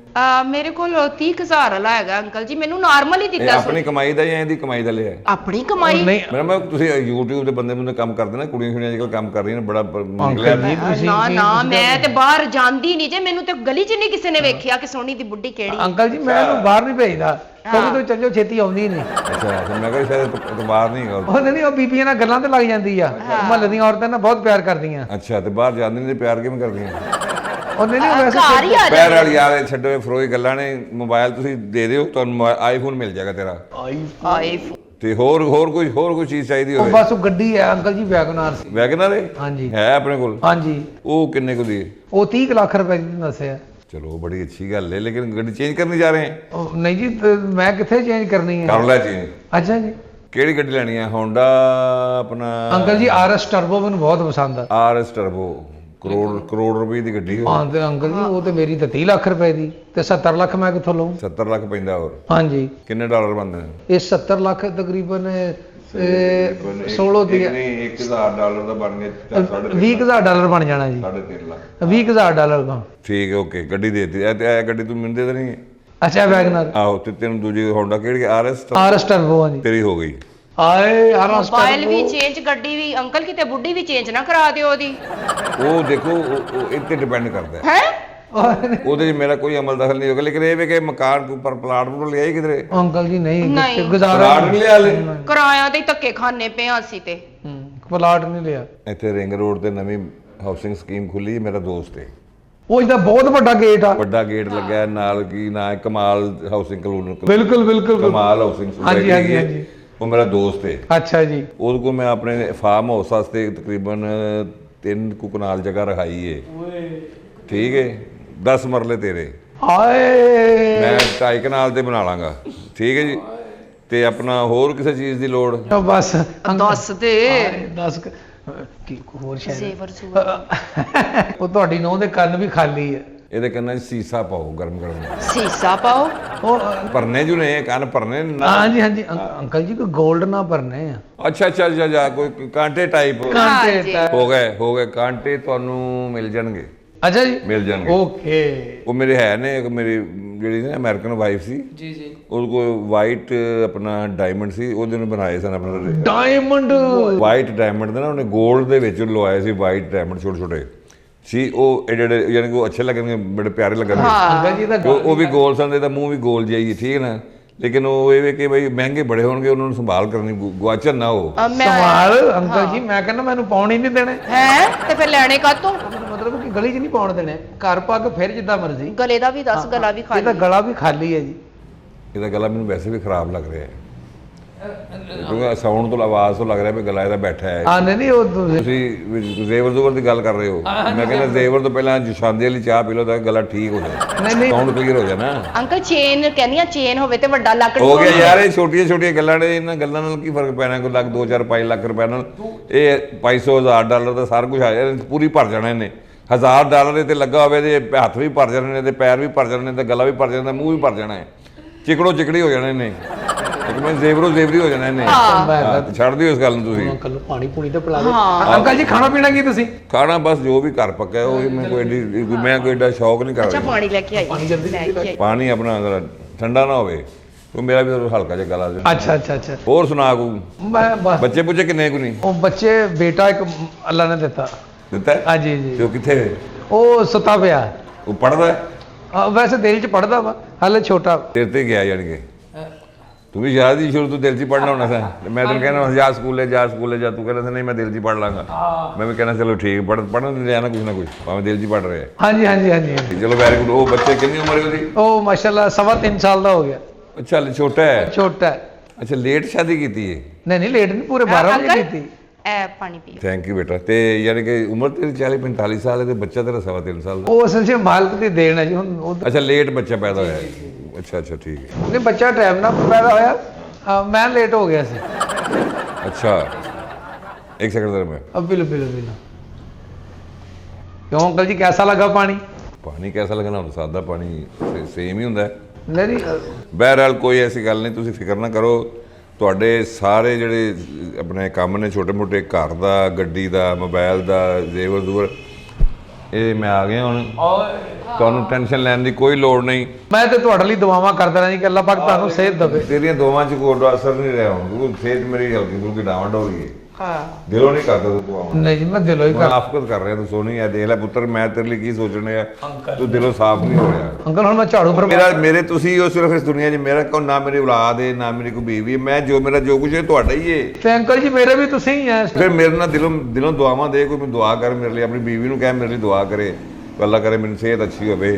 ਮੇਰੇ ਕੋਲ 30,000 ਵਾਲਾ ਹੈਗਾ ਅੰਕਲ ਜੀ। ਮੈਨੂੰ ਨਾਰਮਲ ਹੀ ਇਹ ਦਿੱਤਾ ਸੀ। ਆਪਣੀ ਕਮਾਈ ਦਾ ਜਾਂ ਇਹਦੀ ਕਮਾਈ ਦਾ ਲਿਆ? ਆਪਣੀ ਕਮਾਈ। ਨਹੀਂ ਮੈਂ ਤੁਸੀਂ YouTube ਦੇ ਬੰਦੇ ਕੰਮ ਕਰਦੇ ਨਾ, ਕੁੜੀਆਂ ਅੱਜ ਕੱਲ੍ਹ ਕੰਮ ਕਰ ਰਹੀਆਂ ਨੇ, ਬੜਾ ਨਿਕਲਿਆ। ਨਾ ਮੈਂ ਤੇ ਬਾਹਰ ਜਾਂਦੀ ਨਹੀਂ ਜੇ। ਮੈਨੂੰ ਤੇ ਗਲੀ 'ਚ ਨਹੀਂ ਕਿਸੇ ਨੇ ਵੇਖਿਆ ਕਿ ਸੋਨੀ ਦੀ ਬੁੱਢੀ ਕਿਹੜੀ। ਅੰਕਲ ਜੀ ਮੈਂ ਇਹਨੂੰ ਬਾਹਰ ਨਹੀਂ ਭੇਜਦਾ ਕਿਉਂਕਿ ਤੂੰ ਚੱਲਿਓ ਛੇਤੀ ਆਉਂਦੀ ਨਹੀਂ। ਅੱਛਾ ਮੈਂ ਕਿਹਾ ਸ਼ਾਇਦ ਤੂੰ ਬਾਹਰ ਨਹੀਂ ਹੈਗਾ। ਉਹ ਨਹੀਂ, ਉਹ ਬੀਬੀਆਂ ਨਾਲ ਗੱਲਾਂ ਤੇ ਲੱਗ ਜਾਂਦੀ ਆ। ਮੁਹੱਲੇ ਦੀਆਂ ਔਰਤਾਂ ਨਾਲ ਬਹੁਤ ਪਿਆਰ ਕਰਦੀਆਂ। ਅੱਛਾ ਤੇ ਬਾਹਰ ਜਾਂਦੇ ਨੇ ਪਿਆਰ ਕਿਵੇਂ ਕਰਦੀਆਂ? ਉਹ ਨਹੀਂ ਵੈਸੇ ਘਰ ਹੀ ਆ ਪੈਰ ਵਾਲੀ ਯਾਰ ਛੱਡੋ, ਇਹ ਫਰੋਈ ਗੱਲਾਂ ਨੇ। ਮੋਬਾਈਲ ਤੁਸੀਂ ਦੇ ਦਿਓ, ਤੁਹਾਨੂੰ ਆਈਫੋਨ ਮਿਲ ਜਾਏਗਾ ਤੇਰਾ। ਆਈਫੋਨ। ਤੇ ਹੋਰ ਕੋਈ ਚੀਜ਼ ਚਾਹੀਦੀ ਉਹ ਹੋਵੇ? ਬਸ ਉਹ ਗੱਡੀ ਹੈ ਅੰਕਲ ਜੀ ਵੈਗਨਾਰ ਸੀ। ਵੈਗਨਰ ਹੈ? ਹਾਂਜੀ ਹੈ ਆਪਣੇ ਕੋਲ? ਹਾਂਜੀ। ਉਹ ਕਿੰਨੇ ਕੁ ਦੀ ਹੈ? ਉਹ 30 ਲੱਖ ਰੁਪਏ ਦੀ ਦੱਸਿਆ। ਚਲੋ ਬੜੀ ਅੱਛੀ ਗੱਲ ਹੈ, ਲੇਕਿਨ ਗੱਡੀ ਚੇਂਜ ਕਰਨੀ ਜਾ ਰਹੇ ਹੈ? ਨਹੀਂ ਜੀ ਮੈਂ ਕਿੱਥੇ ਚੇਂਜ ਕਰਨੀ ਹੈ? ਕਰ ਲੈ ਚੇਂਜ। ਅੱਛਾ ਜੀ। ਕਿਹੜੀ ਗੱਡੀ ਲੈਣੀ ਹੈ? ਹੋਂਡਾ ਆਪਣਾ? ਅੰਕਲ ਜੀ RS ਟਰਬੋ ਮੈਨੂੰ ਬਹੁਤ ਪਸੰਦ ਆ। RS ਟਰਬੋ ਕਰੋੜ ਰੁਪਏ ਦੀ ਗੱਡੀ ਹਾਂ ਤੇ ਅੰਕਲ ਜੀ ਉਹ ਤੇ ਮੇਰੀ ਤਾਂ 30 ਲੱਖ ਰੁਪਏ ਦੀ, ਤੇ 70 ਲੱਖ ਮੈਂ ਕਿੱਥੋਂ ਲਵਾਂ? 70 ਲੱਖ ਪੈਂਦਾ ਹੋਰ? ਹਾਂਜੀ। ਕਿੰਨੇ ਡਾਲਰ ਬਣਦੇ ਨੇ? ਇਹ 70 ਲੱਖ ਤਕਰੀਬਨ 16 ਦੀ $1000 ਦਾ ਬਣ ਗਿਆ। $20,000 ਬਣ ਜਾਣਾ ਜੀ। 3.5 ਲੱਖ। $20,000 ਦਾ। ਠੀਕ ਹੈ ਓਕੇ। ਗੱਡੀ ਦੇਤੀ। ਇਹ ਗੱਡੀ ਤੂੰ ਮੈਨੂੰ ਦੇ ਦੇਣੀ ਹੈ? ਅੱਛਾ ਵੈਗਨਰ। ਆਹੋ ਤੇ ਤੈਨੂੰ ਦੂਜੀ ਹੋਂਡਾ ਕਿਹੜੀ? RS ਟਰਬੋ ਆ ਜੀ। ਤੇਰੀ ਹੋ ਗਈ। ਆਏ RS ਮੋਬਾਈਲ ਵੀ ਚੇਂਜ, ਗੱਡੀ ਵੀ। ਅੰਕਲ ਕਿਤੇ ਬੁੱਢੀ ਵੀ ਚੇਂਜ ਨਾ ਕਰਾ ਦਿਓ ਉਹਦੀ। ਉਹ ਦੇਖੋ ਉਹ ਇਹ ਤੇ ਡਿਪੈਂਡ ਕਰਦਾ ਹੈ। ਹੈ ਉਹਦੇ 'ਚ ਮੇਰਾ ਕੋਈ ਅਮਲ ਦਖਲ ਨਹੀਂ ਹੋਗਾ, ਲੇਕਿਨ ਇਹ ਵੀ ਕਿ ਮਕਾਨ ਉੱਪਰ ਪਲਾਟ ਨੂੰ ਲਿਆਈ ਕਿਧਰੇ? ਅੰਕਲ ਜੀ ਨਹੀਂ ਨਹੀਂ। ਗੁਜ਼ਾਰਾ ਪਲਾਟ ਨਹੀਂ ਲਿਆ ਲੈ? ਕਿਰਾਇਆਂ ਦੇ ਧੱਕੇ ਖਾਣੇ ਪਏ ਅਸੀਂ ਤੇ। ਪਲਾਟ ਨਹੀਂ ਲਿਆ। ਇੱਥੇ ਰਿੰਗ ਰੋਡ ਤੇ ਨਵੀਂ ਹਾਊਸਿੰਗ ਸਕੀਮ ਖੁੱਲੀ ਹੈ, ਮੇਰਾ ਦੋਸਤ ਹੈ। ਉਹ ਇਹਦਾ ਬਹੁਤ ਵੱਡਾ ਗੇਟ ਆ। ਵੱਡਾ ਗੇਟ ਲੱਗਿਆ ਨਾਲ, ਕੀ ਨਾ ਕਮਾਲ ਹਾਊਸਿੰਗ ਕਲੋਨੀ। ਬਿਲਕੁਲ ਕਮਾਲ ਹਾਊਸਿੰਗ ਹਾਂਜੀ ਸੋਸਾਇਟੀ ਹੈ। ਹਾਂਜੀ। ਉਹ ਮੇਰਾ ਦੋਸਤ ਹੈ। ਅੱਛਾ ਜੀ। ਉਹਦੇ ਕੋਲ ਮੈਂ ਆਪਣੇ ਫਾਰਮ ਹਾਊਸ ਵਾਸਤੇ ਤਕਰੀਬਨ 3 ਕਨਾਲ ਜਗ੍ਹਾ ਰਖਾਈ ਹੈ। ਠੀਕ ਹੈ। 10 ਮਰਲੇ ਤੇਰੇ, ਹਾਏ ਮੈਂ 2.5 ਕਨਾਲ ਤੇ ਬਣਾ ਲਾਂਗਾ। ਠੀਕ ਹੈ ਜੀ। ਤੇ ਆਪਣਾ ਹੋਰ ਕਿਸੇ ਚੀਜ਼ ਦੀ ਲੋੜ? ਬਸ ਦੱਸ ਦੇ। 10 ਕੀ ਹੋਰ ਸ਼ਾਇਦ ਜ਼ੇਵਰ ਜ਼ੂਵਰ। ਉਹ ਤੁਹਾਡੀ ਨਹੁੰ ਦੇ ਕੰਨ ਵੀ ਖਾਲੀ ਹੈ। ਇਹਦੇ ਕੰਨਾਂ 'ਚ ਸੀਸਾ ਪਾਓ ਗਰਮ ਗਰਮ। ਸੀਸਾ ਪਾਓ? ਉਹ ਭਰਨੇ ਜੂ ਨੇ ਕੰਨ ਭਰਨੇ ਨਾ? ਹਾਂਜੀ ਹਾਂਜੀ ਅੰਕਲ ਜੀ ਕੋਈ 골ਡ ਨਾ ਭਰਨੇ ਆ। ਅੱਛਾ ਜਾ ਕੋਈ ਕਾਂਟੇ ਟਾਈਪ ਕਾਂਟੇ ਹੋ ਗਏ ਕਾਂਟੇ ਤੁਹਾਨੂੰ ਮਿਲ ਜਾਣਗੇ। ਅੱਛਾ ਜੀ ਮਿਲ ਜਾਣਗੇ। ਓਕੇ। ਉਹ ਮੇਰੇ ਹੈ ਨੇ ਇੱਕ ਮੇਰੀ ਜਿਹੜੀ ਨਾ ਅਮਰੀਕਨ ਵਾਈਫ ਸੀ ਜੀ ਜੀ। ਉਹਦੇ ਕੋਲ ਵਾਈਟ ਆਪਣਾ ਡਾਇਮੰਡ ਸੀ, ਉਹਦੇ ਨੂੰ ਬਣਾਏ ਸਨ ਆਪਣਾ ਡਾਇਮੰਡ। ਵਾਈਟ ਡਾਇਮੰਡ ਦੇ ਨਾ ਉਹਨੇ 골ਡ ਦੇ ਵਿੱਚ ਲਵਾਏ ਸੀ। ਵਾਈਟ ਡਾਇਮੰਡ ਛੋਟੇ ਛੋਟੇ ਸੀ ਉਹ ਜਿਹੜੇ ਯਾਨੀ ਕਿ ਉਹ ਅੱਛੇ ਲੱਗਣਗੇ, ਬੜੇ ਪਿਆਰੇ ਲੱਗਣਗੇ। ਅੰਕਲ ਜੀ ਦਾ ਉਹ ਵੀ ਗੋਲ ਸਨ, ਇਹਦਾ ਮੂੰਹ ਵੀ ਗੋਲ ਜਿਹਾ ਹੀ, ਠੀਕ ਹੈ ਨਾ। ਲੇਕਿਨ ਉਹ ਇਹ ਵੇ ਕਿ ਬਈ ਮਹਿੰਗੇ ਬੜੇ ਹੋਣਗੇ, ਉਹਨਾਂ ਨੂੰ ਸੰਭਾਲ ਕਰਨੀ, ਗੁਆਚਣ ਨਾ ਹੋ। ਸਵਾਲ ਅੰਕਲ ਜੀ ਮੈਂ ਕਹਿੰਦਾ ਮੈਨੂੰ ਪਾਉਣ ਹੀ ਨਹੀਂ ਦੇਣੇ ਹੈ ਤੇ ਫਿਰ ਲੈਣੇ ਕਾਤੋਂ? ਮਤਲਬ ਕਿ ਗਲੀ 'ਚ ਨਹੀਂ ਪਾਉਣ ਦੇਣੇ, ਘਰ ਪਾ ਕੇ ਫਿਰ ਜਿੱਦਾਂ ਮਰਜ਼ੀ। ਗਲੇ ਦਾ ਵੀ ਦੱਸ, ਗਲਾ ਵੀ ਇਹਦਾ ਖਾਲੀ। ਗਲਾ ਵੀ ਖਾਲੀ ਹੈ ਜੀ। ਇਹਦਾ ਗਲਾ ਮੈਨੂੰ ਵੈਸੇ ਵੀ ਖਰਾਬ ਲੱਗ ਰਿਹਾ ਹੈ, ਕਿਉਂਕਿ ਸਾਊਂਡ ਤੋਂ ਆਵਾਜ਼ ਤੋਂ ਲੱਗ ਰਿਹਾ ਵੀ ਗਲਾ ਇਹਦਾ ਬੈਠਾ ਹੈ। ਆ ਨਹੀਂ ਉਹ ਤੁਸੀਂ ਜ਼ੇਵਰ ਜ਼ੂਵਰ ਦੀ ਗੱਲ ਕਰ ਰਹੇ ਹੋ, ਮੈਂ ਕਹਿੰਦਾ ਜ਼ੇਵਰ ਤੋਂ ਪਹਿਲਾਂ ਜਸ਼ਾਂਦੇ ਵਾਲੀ ਚਾਹ ਪੀ ਲਓ ਤਾਂ ਗਲਾ ਠੀਕ ਹੋ ਜਾਏ, ਨਹੀਂ ਸਾਊਂਡ ਕਲੀਅਰ ਹੋ ਜਾਣਾ। ਅੰਕਲ ਚੇਨ ਕਹਿੰਦੀ ਆ, ਚੇਨ ਹੋਵੇ ਤੇ ਵੱਡਾ ਲੱਕੜੀ ਹੋ ਗਿਆ ਯਾਰ, ਇਹ ਛੋਟੀਆਂ ਛੋਟੀਆਂ ਗੱਲਾਂ ਨੇ, ਇਹਨਾਂ ਗੱਲਾਂ ਨਾਲ ਕੀ ਫਰਕ ਪੈਣਾ? ਕੋਈ ਲੱਖ 2 4 5 ਲੱਖ ਰੁਪਏ ਨਾਲ ਇਹ 500 1000 ਡਾਲਰ ਦਾ ਸਾਰਾ ਕੁਝ ਆ ਜਾਏ, ਪੂਰੀ ਭਰ ਜਾਣਾ ਇਹਨੇ। $1000 ਤੇ ਲੱਗਾ ਹੋਵੇ ਤੇ ਹੱਥ ਵੀ ਭਰ ਜਾਣੇ ਨੇ, ਤੇ ਪੈਰ ਵੀ ਭਰ ਜਾਣੇ ਨੇ, ਤੇ ਗਲਾ ਵੀ ਭਰ ਜਾਣਾ, ਮੂੰਹ ਵੀ ਭਰ ਜਾਣਾ ਹੈ, ਚਿਕੜੋ ਚਿਕੜੀ ਹੋ ਜਾਣਾ ਇਹਨੇ, ਇੱਕ ਮੈਂ ਜ਼ੇਵਰੋ ਜ਼ੇਵਰੀ ਹੋ ਜਾਣਾ ਇਹਨੇ। ਛੱਡ ਦਿਓ ਇਸ ਗੱਲ ਨੂੰ ਤੁਸੀਂ। ਅੰਕਲ ਨੂੰ ਪਾਣੀ ਪੂਣੀ ਤੇ ਪਿਲਾ ਦਿਓ। ਅੰਕਲ ਜੀ ਖਾਣਾ ਪੀਣਾ ਕੀ ਤੁਸੀਂ? ਖਾਣਾ ਬਸ ਜੋ ਵੀ ਘਰ ਪੱਕਾ ਉਹ ਮੈਂ ਕੋਈ ਏਡਾ ਸ਼ੌਕ ਨਹੀਂ ਅੱਛਾ ਕਰਦਾ। ਪਾਣੀ ਲੈ ਕੇ ਆਈ, ਲੈ ਕੇ ਆਈ। ਪਾਣੀ ਆਪਣਾ ਜ਼ਰਾ ਠੰਡਾ ਨਾ ਹੋਵੇ, ਉਹ ਮੇਰਾ ਵੀ ਥੋੜਾ ਹਲਕਾ ਜਿਹਾ ਗਲਾ ਜਿਹਾ। ਅੱਛਾ ਅੱਛਾ ਅੱਛਾ। ਹੋਰ ਸੁਣਾ ਕੋ ਮੈਂ ਬਸ ਬੱਚੇ ਪੁੱਛੇ ਕਿੰਨੇ ਕੋ ਨਹੀਂ ਉਹ ਬੱਚੇ ਬੇਟਾ ਇੱਕ ਅੱਲਾ ਨੇ ਦਿੱਤਾ। ਦਿੱਤਾ ਹੈ? ਹਾਂਜੀ ਜੀ। ਤੇ ਉਹ ਕਿੱਥੇ? ਉਹ ਸੁੱਤਾ ਪਿਆ। ਉਹ ਪੜਦਾ? ਵੈਸੇ ਦਿਲ 'ਚ ਪੜਦਾ ਵਾ, ਹਾਲੇ ਛੋਟਾ। ਤੇਰੇ ਤੇ ਗਿਆ ਜਾਣ ਕੇ ਤੂੰ ਵੀ ਯਾਦ ਹੀ ਸ਼ੁਰੂ ਤੋਂ ਦਿਲ 'ਚ ਪੜਨਾ ਹੋਣਾ ਸੀ। ਮੈਂ ਤੈਨੂੰ ਕਹਿਣਾ ਜਾ ਸਕੂਲੇ ਜਾ, ਸਕੂਲੇ ਜਾ, ਤੂੰ ਕਹਿੰਦਾ ਸੀ ਨਹੀਂ ਮੈਂ ਦਿਲ 'ਚ ਪੜ ਲਾਂਗਾ। ਮੈਂ ਵੀ ਕਹਿਣਾ ਚਲੋ ਠੀਕ, ਪੜਨ ਲਿਆ ਨਾ ਕੁਝ ਨਾ ਕੁਝ, ਭਾਵੇਂ ਦਿਲ 'ਚ ਪੜ ਰਿਹਾ। ਹਾਂਜੀ ਹਾਂਜੀ ਹਾਂਜੀ। ਚਲੋ ਵੈਰੀ ਗੁੱਡ। ਉਹ ਬੱਚੇ ਕਿੰਨੀ ਉਮਰ ਹੈ ਉਹਦੀ? ਉਹ ਮਾਸ਼ਾਅੱਲਾ 3.25 ਸਾਲ ਦਾ ਹੋ ਗਿਆ। ਅੱਛਾ ਛੋਟਾ ਹੈ। ਛੋਟਾ ਹੈ। ਅੱਛਾ ਲੇਟ ਸ਼ਾਦੀ ਕੀਤੀ ਹੈ? ਨਹੀਂ ਨਹੀਂ ਲੇਟ ਨਹੀਂ, ਪੂਰੇ 12 ਵਜੇ ਕੀਤੀ। ਐ ਪਾਣੀ ਪੀ। ਥੈਂਕ ਯੂ ਬੇਟਾ। ਤੇ ਯਾਨੀ ਕਿ ਉਮਰ ਤੇਰੀ 40 45 ਸਾਲ ਹੈ ਤੇ ਬੱਚਾ ਤੇਰਾ 3.25 ਸਾਲ ਦਾ। ਉਹ ਅਸਲ 'ਚ ਮਾਲਕ ਦੀ ਦੇਣ ਹੈ ਜੀ। ਹੁਣ ਅੱਛਾ ਲੇਟ ਬੱਚਾ ਪੈਦਾ ਹੋਇਆ ਹੈ। ਅੱਛਾ ਅੱਛਾ ਠੀਕ ਹੈ। ਨਹੀਂ ਬੱਚਾ ਟਾਈਮ ਨਾਲ ਪੈਦਾ ਹੋਇਆ, ਮੈਂ ਲੇਟ ਹੋ ਗਿਆ ਸੀ। ਅੱਛਾ ਇੱਕ ਸੈਕਿੰਡ ਜ਼ਰਾ ਮੈਂ ਬਿਲੋ ਬਿਲੋ ਬਿਲੋ। क्यों अंकल जी कैसा लगा पानी? ਪਾਣੀ ਕੈਸਾ ਲੱਗਣਾ ਹੁੰਦਾ? ਸਾਦਾ ਪਾਣੀ ਸੇਮ ਹੀ ਹੁੰਦਾ ਹੈ। नहीं ਬਹਰਹਾਲ ਕੋਈ ਐਸੀ ਗੱਲ ਨਹੀਂ, ਤੁਸੀਂ ਫਿਕਰ ਨਾ ਕਰੋ। ਤੁਹਾਡੇ ਸਾਰੇ ਜਿਹੜੇ ਆਪਣੇ ਕੰਮ ਨੇ ਛੋਟੇ ਮੋਟੇ, ਘਰ ਦਾ, ਗੱਡੀ ਦਾ, ਮੋਬਾਈਲ ਦਾ, ਜ਼ੇਵਰ ਜ਼ੂਵਰ, ਇਹ ਮੈਂ ਆ ਗਿਆ ਹੁਣ। ਤੁਹਾਨੂੰ ਟੈਨਸ਼ਨ ਲੈਣ ਦੀ ਕੋਈ ਲੋੜ ਨਹੀਂ। मैं तो ਤੁਹਾਡੇ ਲਈ ਦੁਆਵਾਂ ਕਰਦਾ ਰਹਿਣਾ ਜੀ ਕਿ ਅੱਲਾਹ ਪਾਕ ਤੁਹਾਨੂੰ ਸਿਹਤ ਦੇਵੇ। ਤੇਰੀਆਂ ਦੋਵਾਂ 'ਚ ਕੋਈ ਅਸਰ ਨਹੀਂ ਰਿਹਾ ਹੁਣ, ਸਿਹਤ ਮੇਰੀ ਹਲਕੀ ਫੁਲਕੀ ਡਾਵਾਂਡੋਲ ਗਈ। ਹਾਂ ਦਿਲੋਂ ਨਹੀਂ ਕਰਦਾ ਤੂੰ ਦੁਆਵਾਂ। नहीं जी मैं दिलों ही कर। ਮੁਨਾਫਕਤ ਕਰ ਰਿਹਾ ਤੂੰ, ਸੋਹਣੀ ਹੈ। ਦੇਖ ਲੈ ਪੁੱਤਰ, ਮੈਂ ਤੇਰੇ ਲਈ ਕੀ ਸੋਚਣੇ ਆ, ਤੂੰ ਦਿਲੋਂ ਸਾਫ਼ ਨਹੀਂ ਹੋ ਰਿਹਾ। अंकल ਹੁਣ ਮੈਂ ਝਾੜੂ ਪਰ ਮੇਰੇ ਤੁਸੀਂ ਹੋ ਸਿਰਫ ਇਸ ਦੁਨੀਆ 'ਚ। ਮੇਰਾ ਕੋਈ ਨਾ ਮੇਰੀ ਔਲਾਦ ਹੈ, ਨਾ ਮੇਰੀ ਕੋਈ ਬੀਵੀ ਹੈ। ਮੈਂ ਮੇਰਾ ਜੋ ਕੁਝ ਹੈ ਤੁਹਾਡਾ ਹੀ ਹੈ। ਤੇ ਅੰਕਲ ਜੀ ਮੇਰੇ ਵੀ ਤੁਸੀਂ ਹੀ ਹੈ। ਫਿਰ ਮੇਰੇ ਨਾਲ ਦਿਲੋਂ ਦੁਆਵਾਂ ਦੇ, ਕੋਈ ਮੈਨੂੰ ਦੁਆ ਕਰ ਮੇਰੇ ਲਈ, ਆਪਣੀ ਬੀਵੀ ਨੂੰ ਕਹਿ ਮੇਰੇ ਲਈ ਦੁਆ ਕਰੇ, ਅੱਲਾ ਕਰੇ ਮੇਰੀ ਸਿਹਤ ਅੱਛੀ ਹੋਵੇ।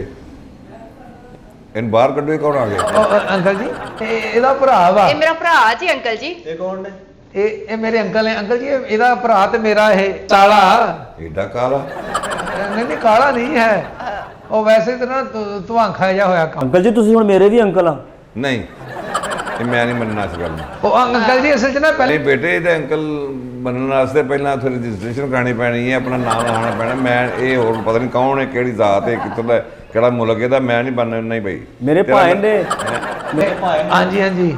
ਇਹਨੂੰ ਬਾਹਰ ਕੱਢੋ। ਇਹ ਕੌਣ ਆ ਗਿਆ? ਅੰਕਲ ਜੀ ਇਹਦਾ ਭਰਾ ਵਾ। ਇਹ ਮੇਰਾ ਭਰਾ ਜੀ ਅੰਕਲ ਜੀ। ਇਹ ਕੌਣ ਨੇ? ਇਹ ਮੇਰੇ ਅੰਕਲ ਨੇ। ਅੰਕਲ ਜੀ ਇਹਦਾ ਭਰਾ ਤੇ ਮੇਰਾ ਇਹ ਕਾਲਾ। ਏਡਾ ਕਾਲਾ? ਨਹੀਂ ਨਹੀਂ ਕਾਲਾ ਨਹੀਂ ਹੈ, ਉਹ ਵੈਸੇ ਤਾਂ ਨਾ ਧਵਾਂਖਾ ਜਿਹਾ ਹੋਇਆ ਕੰਮ। ਅੰਕਲ ਜੀ ਤੁਸੀਂ ਹੁਣ ਮੇਰੇ ਵੀ ਅੰਕਲ ਆ? ਨਹੀਂ ਇਹ ਮੈਂ ਨਹੀਂ ਮੰਨਣਾ ਇਸ ਗੱਲ ਨੂੰ। ਉਹ ਅੰਕਲ ਜੀ ਅਸਲ 'ਚ ਨਾ ਪਹਿਲੇ ਨਹੀਂ ਬੇਟੇ, ਇਹਦੇ ਅੰਕਲ ਬਣਨ ਵਾਸਤੇ ਪਹਿਲਾਂ ਉੱਥੇ ਰਜਿਸਟ੍ਰੇਸ਼ਨ ਕਰਾਉਣੀ ਪੈਣੀ ਹੈ, ਆਪਣਾ ਨਾਮ ਲਿਖਾਉਣਾ ਪੈਣਾ। ਮੈਂ ਇਹ ਹੋਰ ਪਤਾ ਨਹੀਂ ਕੌਣ ਹੈ, ਕਿਹੜੀ ਜ਼ਾਤ ਹੈ, ਕਿੱਥੋਂ ਦਾ, ਕਿਹੜਾ ਮੁਲਕ ਇਹਦਾ, ਮੈਂ ਨਹੀਂ ਬਣਨਾ। ਨਹੀਂ ਬਈ ਮੇਰੇ ਭਾਈ ਨੇ। ਹਾਂਜੀ ਹਾਂਜੀ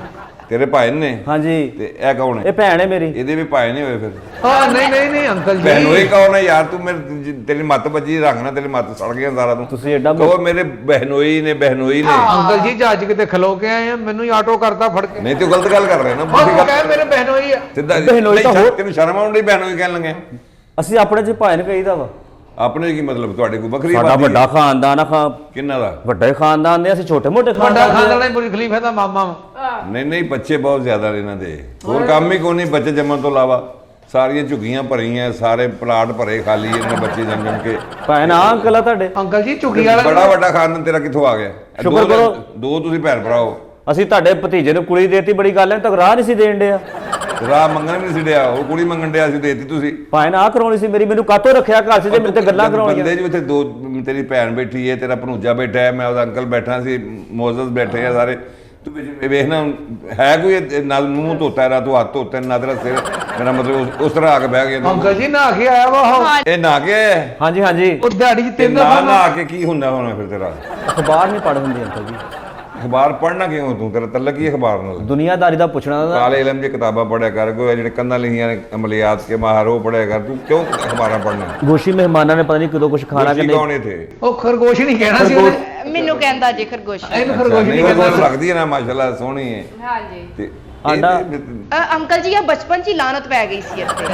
ਤੇਰੇ ਭਾਈ ਨੇ? ਹਾਂਜੀ। ਤੇ ਇਹ ਕੌਣ ਹੈ? ਇਹ ਭੈਣ ਹੈ ਮੇਰੀ। ਇਹਦੇ ਵੀ ਭਾਈ ਨਹੀਂ ਹੋਏ ਫਿਰ? ਹਾਂ ਨਹੀਂ ਨਹੀਂ ਨਹੀਂ ਅੰਕਲ ਜੀ। ਬਹਿਨੋਈ ਕੌਣ ਹੈ ਯਾਰ? ਤੂੰ ਤੇਰੀ ਮੱਤ ਵੱਜੀ, ਰੱਖਣਾ ਤੇਰੀ ਮੱਤ ਸੜ ਗਿਆ ਸਾਰਾ। ਤੂੰ ਤੁਸੀਂ ਐਡਾ ਕਹੋ ਮੇਰੇ ਬਹਿਨੋਈ ਨੇ, ਬਹਿਨੋਈ ਨੇ। ਅੰਕਲ ਜੀ ਜੱਜ ਕਿਤੇ ਖਲੋ ਕੇ ਆਏ ਆ, ਮੈਨੂੰ ਹੀ ਆਟੋ ਕਰਦਾ ਫੜ ਕੇ। ਨਹੀਂ ਤੂੰ ਗਲਤ ਗੱਲ ਕਰ ਰਿਹਾ ਨਾ। ਉਹ ਕਹੇ ਮੇਰੇ ਬਹਿਨੋਈ ਆ। ਸਿੱਧਾ ਬਹਿਨੋਈ ਤਾਂ ਹੋਰ। ਤੈਨੂੰ ਸ਼ਰਮ ਆਉਣ ਡਈ ਬਹਿਨੋਈ ਕਹਿਣ ਲੱਗੇ? ਅਸੀਂ ਆਪਣੇ ਚ ਭਾਈ ਨੂੰ ਕਹੀਦਾ ਵਾ। ਆਪਣੇ ਕੀ ਮਤਲਬ? ਤੁਹਾਡੇ ਕੋਈ ਵੱਖਰੀ ਸਾਡਾ ਆਬਾਦੀ ਹੈ? ਵੱਡਾ ਖਾਨਦਾਨ ਆ। ਕਿੰਨਾ ਦਾ? ਵੱਡਾ ਹੀ ਖਾਨਦਾਨ ਨੇ, ਅਸੀਂ ਛੋਟੇ ਮੋਟੇ ਵੱਡਾ ਖਾਨਦਾਨ ਦੇ। ਖਾਨਦਾਨ ਬੁਰੀ ਖਲੀਫਾ ਦਾ ਮਾਮਾ ਵਾ। ਨਹੀਂ ਨਹੀਂ ਬੱਚੇ ਬਹੁਤ ਜ਼ਿਆਦਾ ਨੇ ਇਹਨਾਂ ਦੇ, ਹੋਰ ਕੰਮ ਹੀ ਕੋਈ ਨਹੀਂ ਬੱਚੇ ਜੰਮਣ ਤੋਂ ਇਲਾਵਾ। ਸਾਰੀਆਂ ਝੁੱਗੀਆਂ ਭਰੀਆਂ, ਸਾਰੇ ਪਲਾਟ ਭਰੇ ਖਾਲੀ, ਇਹਨਾਂ ਬੱਚੇ ਜੰਮ ਕੇ। ਭੈਣ ਆ ਅੰਕਲ ਆ ਤੁਹਾਡੇ? ਅੰਕਲ ਜੀ ਝੁੱਗੀ ਵਾਲਾ ਬੜਾ ਵੱਡਾ ਖਾਨਦਾਨ ਤੇਰਾ ਕਿੱਥੋਂ ਆ ਗਿਆ? ਸ਼ੁਕਰ ਕਰੋ। ਦੋ ਤੁਸੀਂ ਭੈਣ ਭਰਾ ਹੋ। ਅਸੀਂ ਤੁਹਾਡੇ ਭਤੀਜੇ ਨੂੰ ਕੁੜੀ ਦੇਤੀ, ਬੜੀ ਗੱਲ ਹੈ, ਤੱਕ ਰਾਹ ਨਹੀਂ ਸੀ ਦੇਣ ਡਿਆ। ਰਾਹ ਮੰਗਣ ਵੀ ਨਹੀਂ ਸੀ ਡਿਆ, ਉਹ ਕੁੜੀ ਮੰਗਣ ਡਿਆ ਸੀ, ਦੇਤੀ ਤੁਸੀਂ। ਭੈਣ ਆ ਕਰਾਉਣੀ ਸੀ ਮੇਰੀ, ਮੈਨੂੰ ਕਾਤੋਂ ਰੱਖਿਆ ਘਰ 'ਚ ਜੇ ਮੇਰੇ ਤੇ ਗੱਲਾਂ ਕਰਾਉਣੀਆਂ? ਬੰਦੇ ਜੀ ਉੱਥੇ ਦੋ, ਤੇਰੀ ਭੈਣ ਬੈਠੀ ਹੈ, ਤੇਰਾ ਭਣੂਜਾ ਬੈਠਾ ਹੈ, ਮੈਂ ਉਹਦਾ ਅੰਕਲ ਬੈਠਾ ਸੀ, ਮੋਜ਼ਸ ਬੈਠੇ ਆ ਸਾਰੇ। ਤੂੰ ਵੇਖਣਾ ਹੈ ਕੋਈ ਨਾ ਮੂੰਹ ਧੋਤਾ, ਨਾ ਤੂੰ ਹੱਥ ਧੋਤੇ, ਨਾ ਤੇਰਾ ਸਿਰ, ਮੇਰਾ ਮਤਲਬ ਉਸ ਤਰ੍ਹਾਂ ਆ ਕੇ ਬਹਿ ਗਿਆ। ਅੰਕਲ ਜੀ ਨਹਾ ਕੇ ਆਇਆ ਵਾ ਉਹ। ਇਹ ਨਹਾ ਕੇ? ਹਾਂਜੀ ਹਾਂਜੀ। ਉਹ ਦਿਹਾੜੀ 'ਚ 3 ਨਾ ਦਫਾ ਨਹਾ ਕੇ ਕੀ ਹੁੰਦਾ ਹੋਣਾ ਫਿਰ ਤੇਰਾ? ਅਖਬਾਰ ਨਹੀਂ ਪੜ੍ਹ ਹੁੰਦੀ ਅੰਕਲ ਜੀ। ਅਖਬਾਰ ਪੜ੍ਹਨਾ ਕਿਉਂ? ਤੂੰ ਤੇਰਾ ਤਲਕ ਹੀ ਅਖਬਾਰ ਨਾਲ? ਦੁਨੀਆਦਾਰੀ ਦਾ ਪੁੱਛਣਾ ਦਾ। ਕਾਲੇ ਇਲਮ ਦੀ ਕਿਤਾਬਾਂ ਪੜ੍ਹਿਆ ਕਰ, ਕੋਈ ਜਿਹੜੇ ਕੰਨਾਂ ਲਿਖੀਆਂ ਨੇ ਅਮਲੀਆਤ ਕੇ ਮਾਹਰ, ਉਹ ਪੜ੍ਹਿਆ ਕਰ। ਤੂੰ ਕਿਉਂ ਅਖਬਾਰਾਂ ਪੜ੍ਹਨਾ? ਗੋਸ਼ੀ ਮਹਿਮਾਨਾਂ ਨੇ ਪਤਾ ਨਹੀਂ ਕਦੋਂ ਕੁਝ ਖਾਣਾ ਕਿ ਨਹੀਂ। ਕੌਣ ਇੱਥੇ? ਉਹ ਖਰਗੋਸ਼ ਨਹੀਂ ਕਹਿਣਾ ਸੀ ਉਹਨੇ। ਮੈਨੂੰ ਕਹਿੰਦਾ ਜੇ ਖਰਗੋਸ਼। ਇਹਨੂੰ ਖਰਗੋਸ਼ ਨਹੀਂ ਨਹੀਂ, ਕਹਿੰਦਾ। ਲੱਗਦੀ ਹੈ ਨਾ, ਮਾਸ਼ਾਅੱਲਾ ਸੋਹਣੀ ਹੈ। ਹਾਂਜੀ ਤੇ ਆਂਡਾ। ਅੰਕਲ ਜੀ ਇਹ ਬਚਪਨ 'ਚ ਹੀ ਲਾਨਤ ਪੈ ਗਈ ਸੀ ਇੱਥੇ।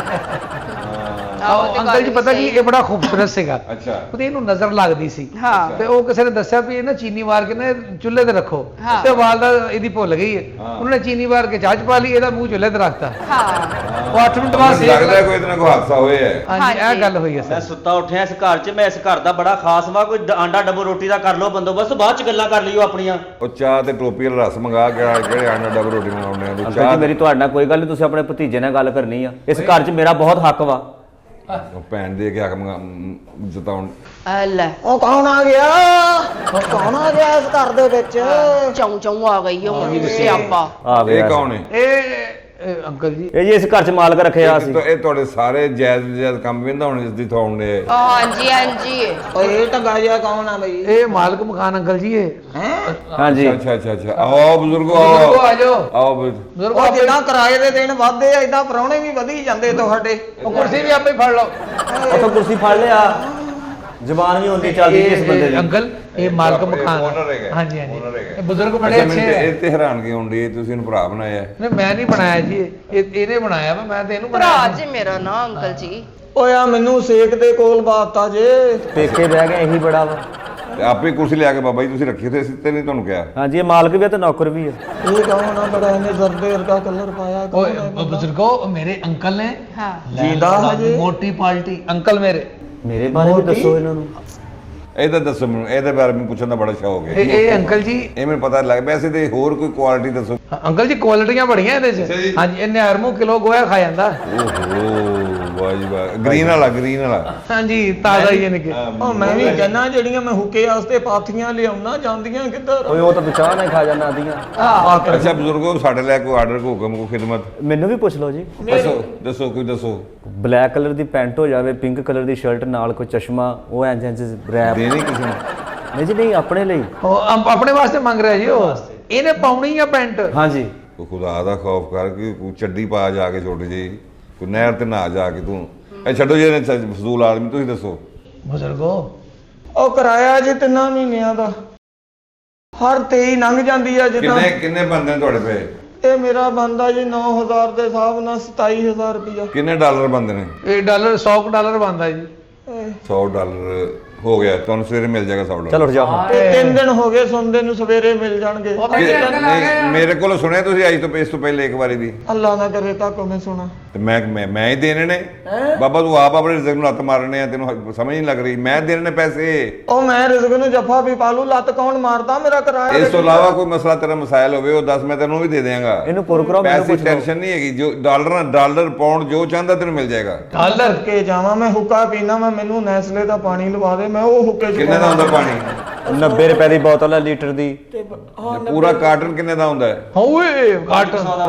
ਅੰਕਲ ਜੀ ਪਤਾ ਕੀ ਇਹ ਬੜਾ ਖੂਬਸੂਰਤ ਸੀਗਾ ਅੱਛਾ ਤੇ ਇਹਨੂੰ ਨਜ਼ਰ ਲੱਗਦੀ ਸੀ ਹਾਂ ਤੇ ਉਹ ਕਿਸੇ ਨੇ ਦੱਸਿਆ ਵੀ ਇਹ ਨਾ ਚੀਨੀ ਵਾਰ ਕੇ ਨਾ ਚੁੱਲ੍ਹੇ ਤੇ ਰੱਖੋ ਹਾਂ। ਤੇ ਵਾਲਦਾ ਇਹਦੀ ਭੁੱਲ ਗਈ ਹੈ ਉਹਨਾਂ ਨੇ ਚੀਨੀ ਵਾਰ ਕੇ ਚਾਹ ਚ ਪਾ ਲਈ ਇਹਦਾ ਮੂੰਹ ਚੁੱਲ੍ਹੇ ਤੇ ਰੱਖਤਾ ਹਾਂ ਉਹ 8 ਮਿੰਟ ਬਾਅਦ ਸੇਕ ਲੱਗਦਾ ਕੋਈ ਇਤਨਾ ਕੋਈ ਹਾਦਸਾ ਹੋਇਆ ਹੈ। ਹਾਂਜੀ ਇਹ ਗੱਲ ਹੋਈ ਹੈ ਮੈਂ ਸਰ ਸੁੱਤਾ ਉੱਠਿਆ ਇਸ ਘਰ 'ਚ, ਮੈਂ ਇਸ ਘਰ ਦਾ ਬੜਾ ਖਾਸ ਵਾ, ਕੋਈ ਆਂਡਾ ਡੱਬੋ ਰੋਟੀ ਦਾ ਕਰ ਲਓ ਬੰਦੋਬਸਤ, ਬਾਅਦ 'ਚ ਗੱਲਾਂ ਕਰ ਲਿਓ ਆਪਣੀਆਂ। ਉਹ ਚਾਹ ਤੇ ਟੋਪੀ ਵਾਲਾ ਰਸ ਮੰਗਾ ਕੇ ਕਿਹੜੇ ਆਂਡਾ ਡਬਲ ਰੋਟੀ ਮੰਗਾਉਂਦੇ ਆ ਅੰਕਲ ਚਾਹ ਜੀ ਮੇਰੀ ਤੁਹਾਡੇ ਨਾਲ ਕੋਈ ਗੱਲ ਨਹੀਂ, ਤੁਸੀਂ ਆਪਣੇ ਭਤੀਜੇ ਨਾਲ ਗੱਲ ਕਰਨੀ ਆ। ਇਸ ਘਰ 'ਚ ਮੇਰਾ ਬਹੁਤ ਹੱਕ ਵਾ। ਉਹ ਭੈਣ ਦੇ ਕੇ ਹੱਕ ਜਤਾਉਣ ਲੈ ਉਹ ਕੌਣ ਆ ਗਿਆ? ਉਹ ਕੌਣ ਆ ਗਿਆ ਇਸ ਘਰ ਦੇ ਵਿੱਚ? ਚੌਂ ਚੌਂ ਆ ਗਈ ਹੁਣ ਸਿਆਪਾ ਆ ਗਿਆ ਇਹ ਕੌਣ ਹੈ? ਇਹ ਅੰਕਲ ਜੀ ਇਹ ਜੀ ਇਸ ਘਰ 'ਚ ਮਾਲਕ ਰੱਖਿਆ ਸੀ। ਇਹ ਤੁਹਾਡੇ ਸਾਰੇ ਜਾਇਜ਼ ਕੰਮ ਵੀ ਹੁਣ ਇਸ ਦੀ ਥਾਉਣੇ ਹਾਂਜੀ ਹਾਂਜੀ ਓਏ ਇਹ ਢੰਗਾ ਜਿਹਾ ਕੌਣ ਆ ਬਈ? ਇਹ ਮਾਲਕ ਮਕਾਨ ਅੰਕਲ ਜੀ ਇਹ ਹੈ ਹਾਂਜੀ ਅੱਛਾ ਅੱਛਾ ਅੱਛਾ ਆਓ ਬਜ਼ੁਰਗੋ ਬਜ਼ੁਰਗੋ ਆ ਜਾਓ ਆਓ ਬਜ਼ੁਰਗੋ ਉਹ ਜਿੱਦਾਂ ਕਿਰਾਏ ਦੇ ਦਿਨ ਵੱਧਦੇ ਆ ਇਦਾਂ ਪ੍ਰਾਹੁਣੇ ਵੀ ਵਧੀ ਜਾਂਦੇ ਤੁਹਾਡੇ। ਉਹ ਕੁਰਸੀ ਵੀ ਆਪੇ ਫੜ ਲਓ ਉੱਥੋਂ ਕੁਰਸੀ ਫੜ ਲਿਆ, ਜ਼ਬਾਨ ਵੀ ਹੁੰਦੀ ਚੱਲਦੀ ਇਸ ਬੰਦੇ ਦੀ। ਅੰਕਲ ਇਹ ਮਾਲਕ ਮਕਾਨ owner ਹੈਗਾ। ਹਾਂਜੀ ਹਾਂਜੀ owner ਹੈਗਾ। ਇਹ ਬਜ਼ੁਰਗ ਬੜੇ ਅੱਛੇ ਹੈ ਇਹ ਤੇ ਹੈਰਾਨਗੀ ਹੁੰਦੀ ਹੈ ਤੁਸੀਂ ਇਹਨੂੰ ਭਰਾ ਬਣਾਇਆ ਨਹੀਂ ਮੈਂ ਨਹੀਂ ਬਣਾਇਆ ਜੀ ਇਹਨੇ ਬਣਾਇਆ ਵਾ ਮੈਂ ਤੇ ਇਹਨੂੰ ਭਰਾ ਬਣਾਇਆ ਜੀ ਮੇਰਾ ਨਾ ਅੰਕਲ ਜੀ ਓਏ ਆ ਮੈਨੂੰ ਸੇਕ ਦੇ ਕੋਲ ਬਾਤਾ ਜੇ। ਪੇਕੇ ਬਹਿ ਗਏ ਇਹੀ ਬੜਾ ਵਾ। ਤੇ ਆਪੇ ਕੁਰਸੀ ਲਿਆ ਕੇ ਬਾਬਾ ਜੀ ਤੁਸੀਂ ਰੱਖੀ ਤੇ ਅਸੀਂ ਤੇ ਨਹੀਂ ਤੁਹਾਨੂੰ ਕਿਹਾ ਹਾਂਜੀ ਇਹ ਮਾਲਕ ਵੀ ਆ ਤੇ ਨੌਕਰ ਵੀ ਆ। ਇਹ ਕੌਣ ਆ? ਬੜਾ ਇਹਨੇ ਜ਼ਰਦੇ ਵਰਗਾ ਕਲਰ ਪਾਇਆ। ਓਏ ਬਜ਼ੁਰਗੋ ਮੇਰੇ ਅੰਕਲ ਨੇ ਹਾਂ ਜਿੰਦਾ ਹਜੇ? ਮੋਟੀ ਪਾਲਟੀ ਅੰਕਲ ਮੇਰੇ ਮੇਰੇ ਬਾਰੇ ਵੀ ਦੱਸੋ ਇਹਨਾਂ ਨੂੰ। ਇਹ ਤਾਂ ਦੱਸੋ ਮੈਨੂੰ ਇਹਦੇ ਬਾਰੇ ਮੈਨੂੰ ਪੁੱਛਣ ਦਾ ਬੜਾ ਸ਼ੌਕ ਹੈ ਇਹ ਅੰਕਲ ਜੀ ਇਹ ਮੈਨੂੰ ਪਤਾ ਲੱਗ ਵੈਸੇ ਤੇ ਹੋਰ ਕੋਈ ਕੁਆਲਿਟੀ ਦੱਸੋ ਅੰਕਲ ਜੀ ਕੁਆਲਿਟੀਆਂ ਬੜੀਆਂ ਇਹਦੇ ਅੱਛਾ ਜੀ। 'ਚ ਹਾਂਜੀ ਇਹਨੇ ਹਰ ਮੂੰਹ ਕਿਲੋ ਗੋਇਆ ਖਾ ਜਾਂਦਾ ਓਹੋ ਵਾਹ ਜੀ ਵਾਹ ਗ੍ਰੀਨ ਵਾਲਾ ਹਾਂਜੀ ਤਾਜ਼ਾ ਹੀ ਇਹਨੇ ਕਿ ਉਹ ਮੈਂ ਵੀ ਕਹਿੰਦਾ ਜਿਹੜੀਆਂ ਮੈਂ ਹੁੱਕੇ ਵਾਸਤੇ ਪਾਥੀਆਂ ਲਿਆਉਣਾ ਜਾਂਦੀਆਂ ਕਿੱਧਰ? ਓਏ ਉਹ ਤਾਂ ਤੂੰ ਚਾਹ ਨਾਲ ਖਾ ਜਾਂਦਾ ਆਦੀਆਂ। ਅੱਛਾ ਬਜ਼ੁਰਗੋ ਸਾਡੇ ਲਈ ਕੋਈ ਆਰਡਰ ਕੋ ਹੁਕਮ ਕੋ ਖਿਦਮਤ ਮੈਨੂੰ ਵੀ ਪੁੱਛ ਲਓ ਜੀ। ਦੱਸੋ ਕੋਈ ਦੱਸੋ ਬਲੈਕ ਕਲਰ ਦੀ ਪੈਂਟ ਹੋ ਜਾਵੇ, ਪਿੰਕ ਕਲਰ ਦੀ ਸ਼ਰਟ ਨਾਲ ਕੋਈ ਚਸ਼ਮਾ, ਉਹ ਇੰਜ ਇੰਜ ਰੈਪ। ਦੇਣੀ ਕਿਸੇ ਨੂੰ ਨਹੀਂ ਜੀ ਨਹੀਂ, ਆਪਣੇ ਲਈ। ਉਹ ਆਪਣੇ ਵਾਸਤੇ ਮੰਗ ਰਿਹਾ ਜੀ ਉਹ ਇਹਨੇ ਪਾਉਣੀ ਆ ਪੈਂਟ ਹਾਂਜੀ ਤੂੰ ਖੁਦਾ ਦਾ ਖੌਫ ਕਰ ਕਿ ਕੋਈ ਚੱਡੀ ਪਾ ਜਾ ਕੇ ਛੋਟੀ ਜੀ ਕੋਈ ਨਹਿਰ ਤੇ ਨਾ ਜਾ ਕੇ ਤੂੰ ਇਹ ਛੱਡੋ ਜਿਹੜੇ ਫਜ਼ੂਲ ਆਦਮੀ ਤੁਸੀਂ ਦੱਸੋ ਬਜ਼ੁਰਗੋ ਉਹ ਕਿਰਾਇਆ ਜੀ 3 ਮਹੀਨਿਆਂ ਦਾ ਹਰ 23 ਲੰਘ ਜਾਂਦੀ ਆ ਜਿੱਦਾਂ। ਕਿੰਨੇ ਬੰਦੇ ਨੇ ਤੁਹਾਡੇ ਪਏ? ਇਹ ਮੇਰਾ ਬੰਦਾ ਜੀ 9000 ਦੇ ਹਿਸਾਬ ਨਾਲ 27000 ਰੁਪਇਆ। ਕਿੰਨੇ ਡਾਲਰ ਬੰਦੇ ਨੇ? ਇਹ ਡਾਲਰ 100 ਡਾਲਰ ਬਣਦਾ ਜੀ $100 ਹੋ ਗਿਆ ਤੁਹਾਨੂੰ ਸਵੇਰੇ ਮਿਲ ਜਾਏਗਾ $100 ਚਲੋ ਉੱਠ ਜਾਓ। ਤੇ 3 ਦਿਨ ਹੋ ਗਏ ਸੁਣਦੇ ਨੂੰ, ਸਵੇਰੇ ਮਿਲ ਜਾਣਗੇ। ਨਹੀਂ ਮੇਰੇ ਕੋਲ ਸੁਣਿਆ ਤੁਸੀਂ ਅੱਜ ਤੋਂ ਇਸ ਤੋਂ ਪਹਿਲੇ ਇੱਕ ਵਾਰੀ ਵੀ ਅੱਲਾ ਨਾ ਕਰੇ ਤਾਂ ਮੈਂ ਸੁਣਾ। ਤੇ ਮੈਂ ਹੀ ਦੇਣੇ ਨੇ ਬਾਬਾ ਤੂੰ ਆਪ ਆਪਣੇ ਰਿਜ਼ਕ ਨੂੰ ਲੱਤ ਮਾਰਨੇ ਆ ਤੈਨੂੰ ਸਮਝ ਨਹੀਂ ਲੱਗ ਰਹੀ ਮੈਂ ਦੇਣੇ ਨੇ ਪੈਸੇ ਉਹ ਮੈਂ ਰਿਜ਼ਕ ਨੂੰ ਜੱਫਾ ਵੀ ਪਾਲੂ, ਲੱਤ ਕੌਣ ਮਾਰਦਾ? ਮੇਰਾ ਕਿਰਾਇਆ ਇਸ ਤੋਂ ਇਲਾਵਾ ਕੋਈ ਮਸਲਾ ਤੇਰਾ ਮਸਾਇਲ ਹੋਵੇ ਉਹ ਦੱਸ ਮੈਂ ਤੈਨੂੰ ਵੀ ਦੇ ਦਿਆਂਗਾ ਇਹਨੂੰ ਪੁਰ ਕਰਾਓ, ਮੈਨੂੰ ਪੈਸੇ ਪੁੱਛ ਲਓ। ਟੈਨਸ਼ਨ ਨਹੀਂ ਹੈਗੀ ਜੋ ਡਾਲਰ ਪਾਉਂਡ ਜੋ ਚਾਹੁੰਦਾ ਤੈਨੂੰ ਮਿਲ ਜਾਏਗਾ ਡਾਲਰ ਕੇ ਜਾਵਾਂ ਮੈਂ ਹੁੱਕਾ ਪੀਣਾ, ਮੈਂ ਮੈਨੂੰ ਨੈਸਲੇ ਦਾ ਪਾਣੀ ਲਵਾ ਦੇ, ਮੈਂ ਉਹ ਹੁੱਕੇ ਚ ਕਿੰਨੇ ਦਾ ਹੁੰਦਾ ਪਾਣੀ 90 ਰੁਪਏ ਦੀ ਬੋਤਲ ਹੈ ਲੀਟਰ ਦੀ। ਪੂਰਾ ਕਾਰਟਨ ਕਿੰਨੇ ਦਾ ਹੁੰਦਾ ਹੈ ਹੋਏ ਘੱਟ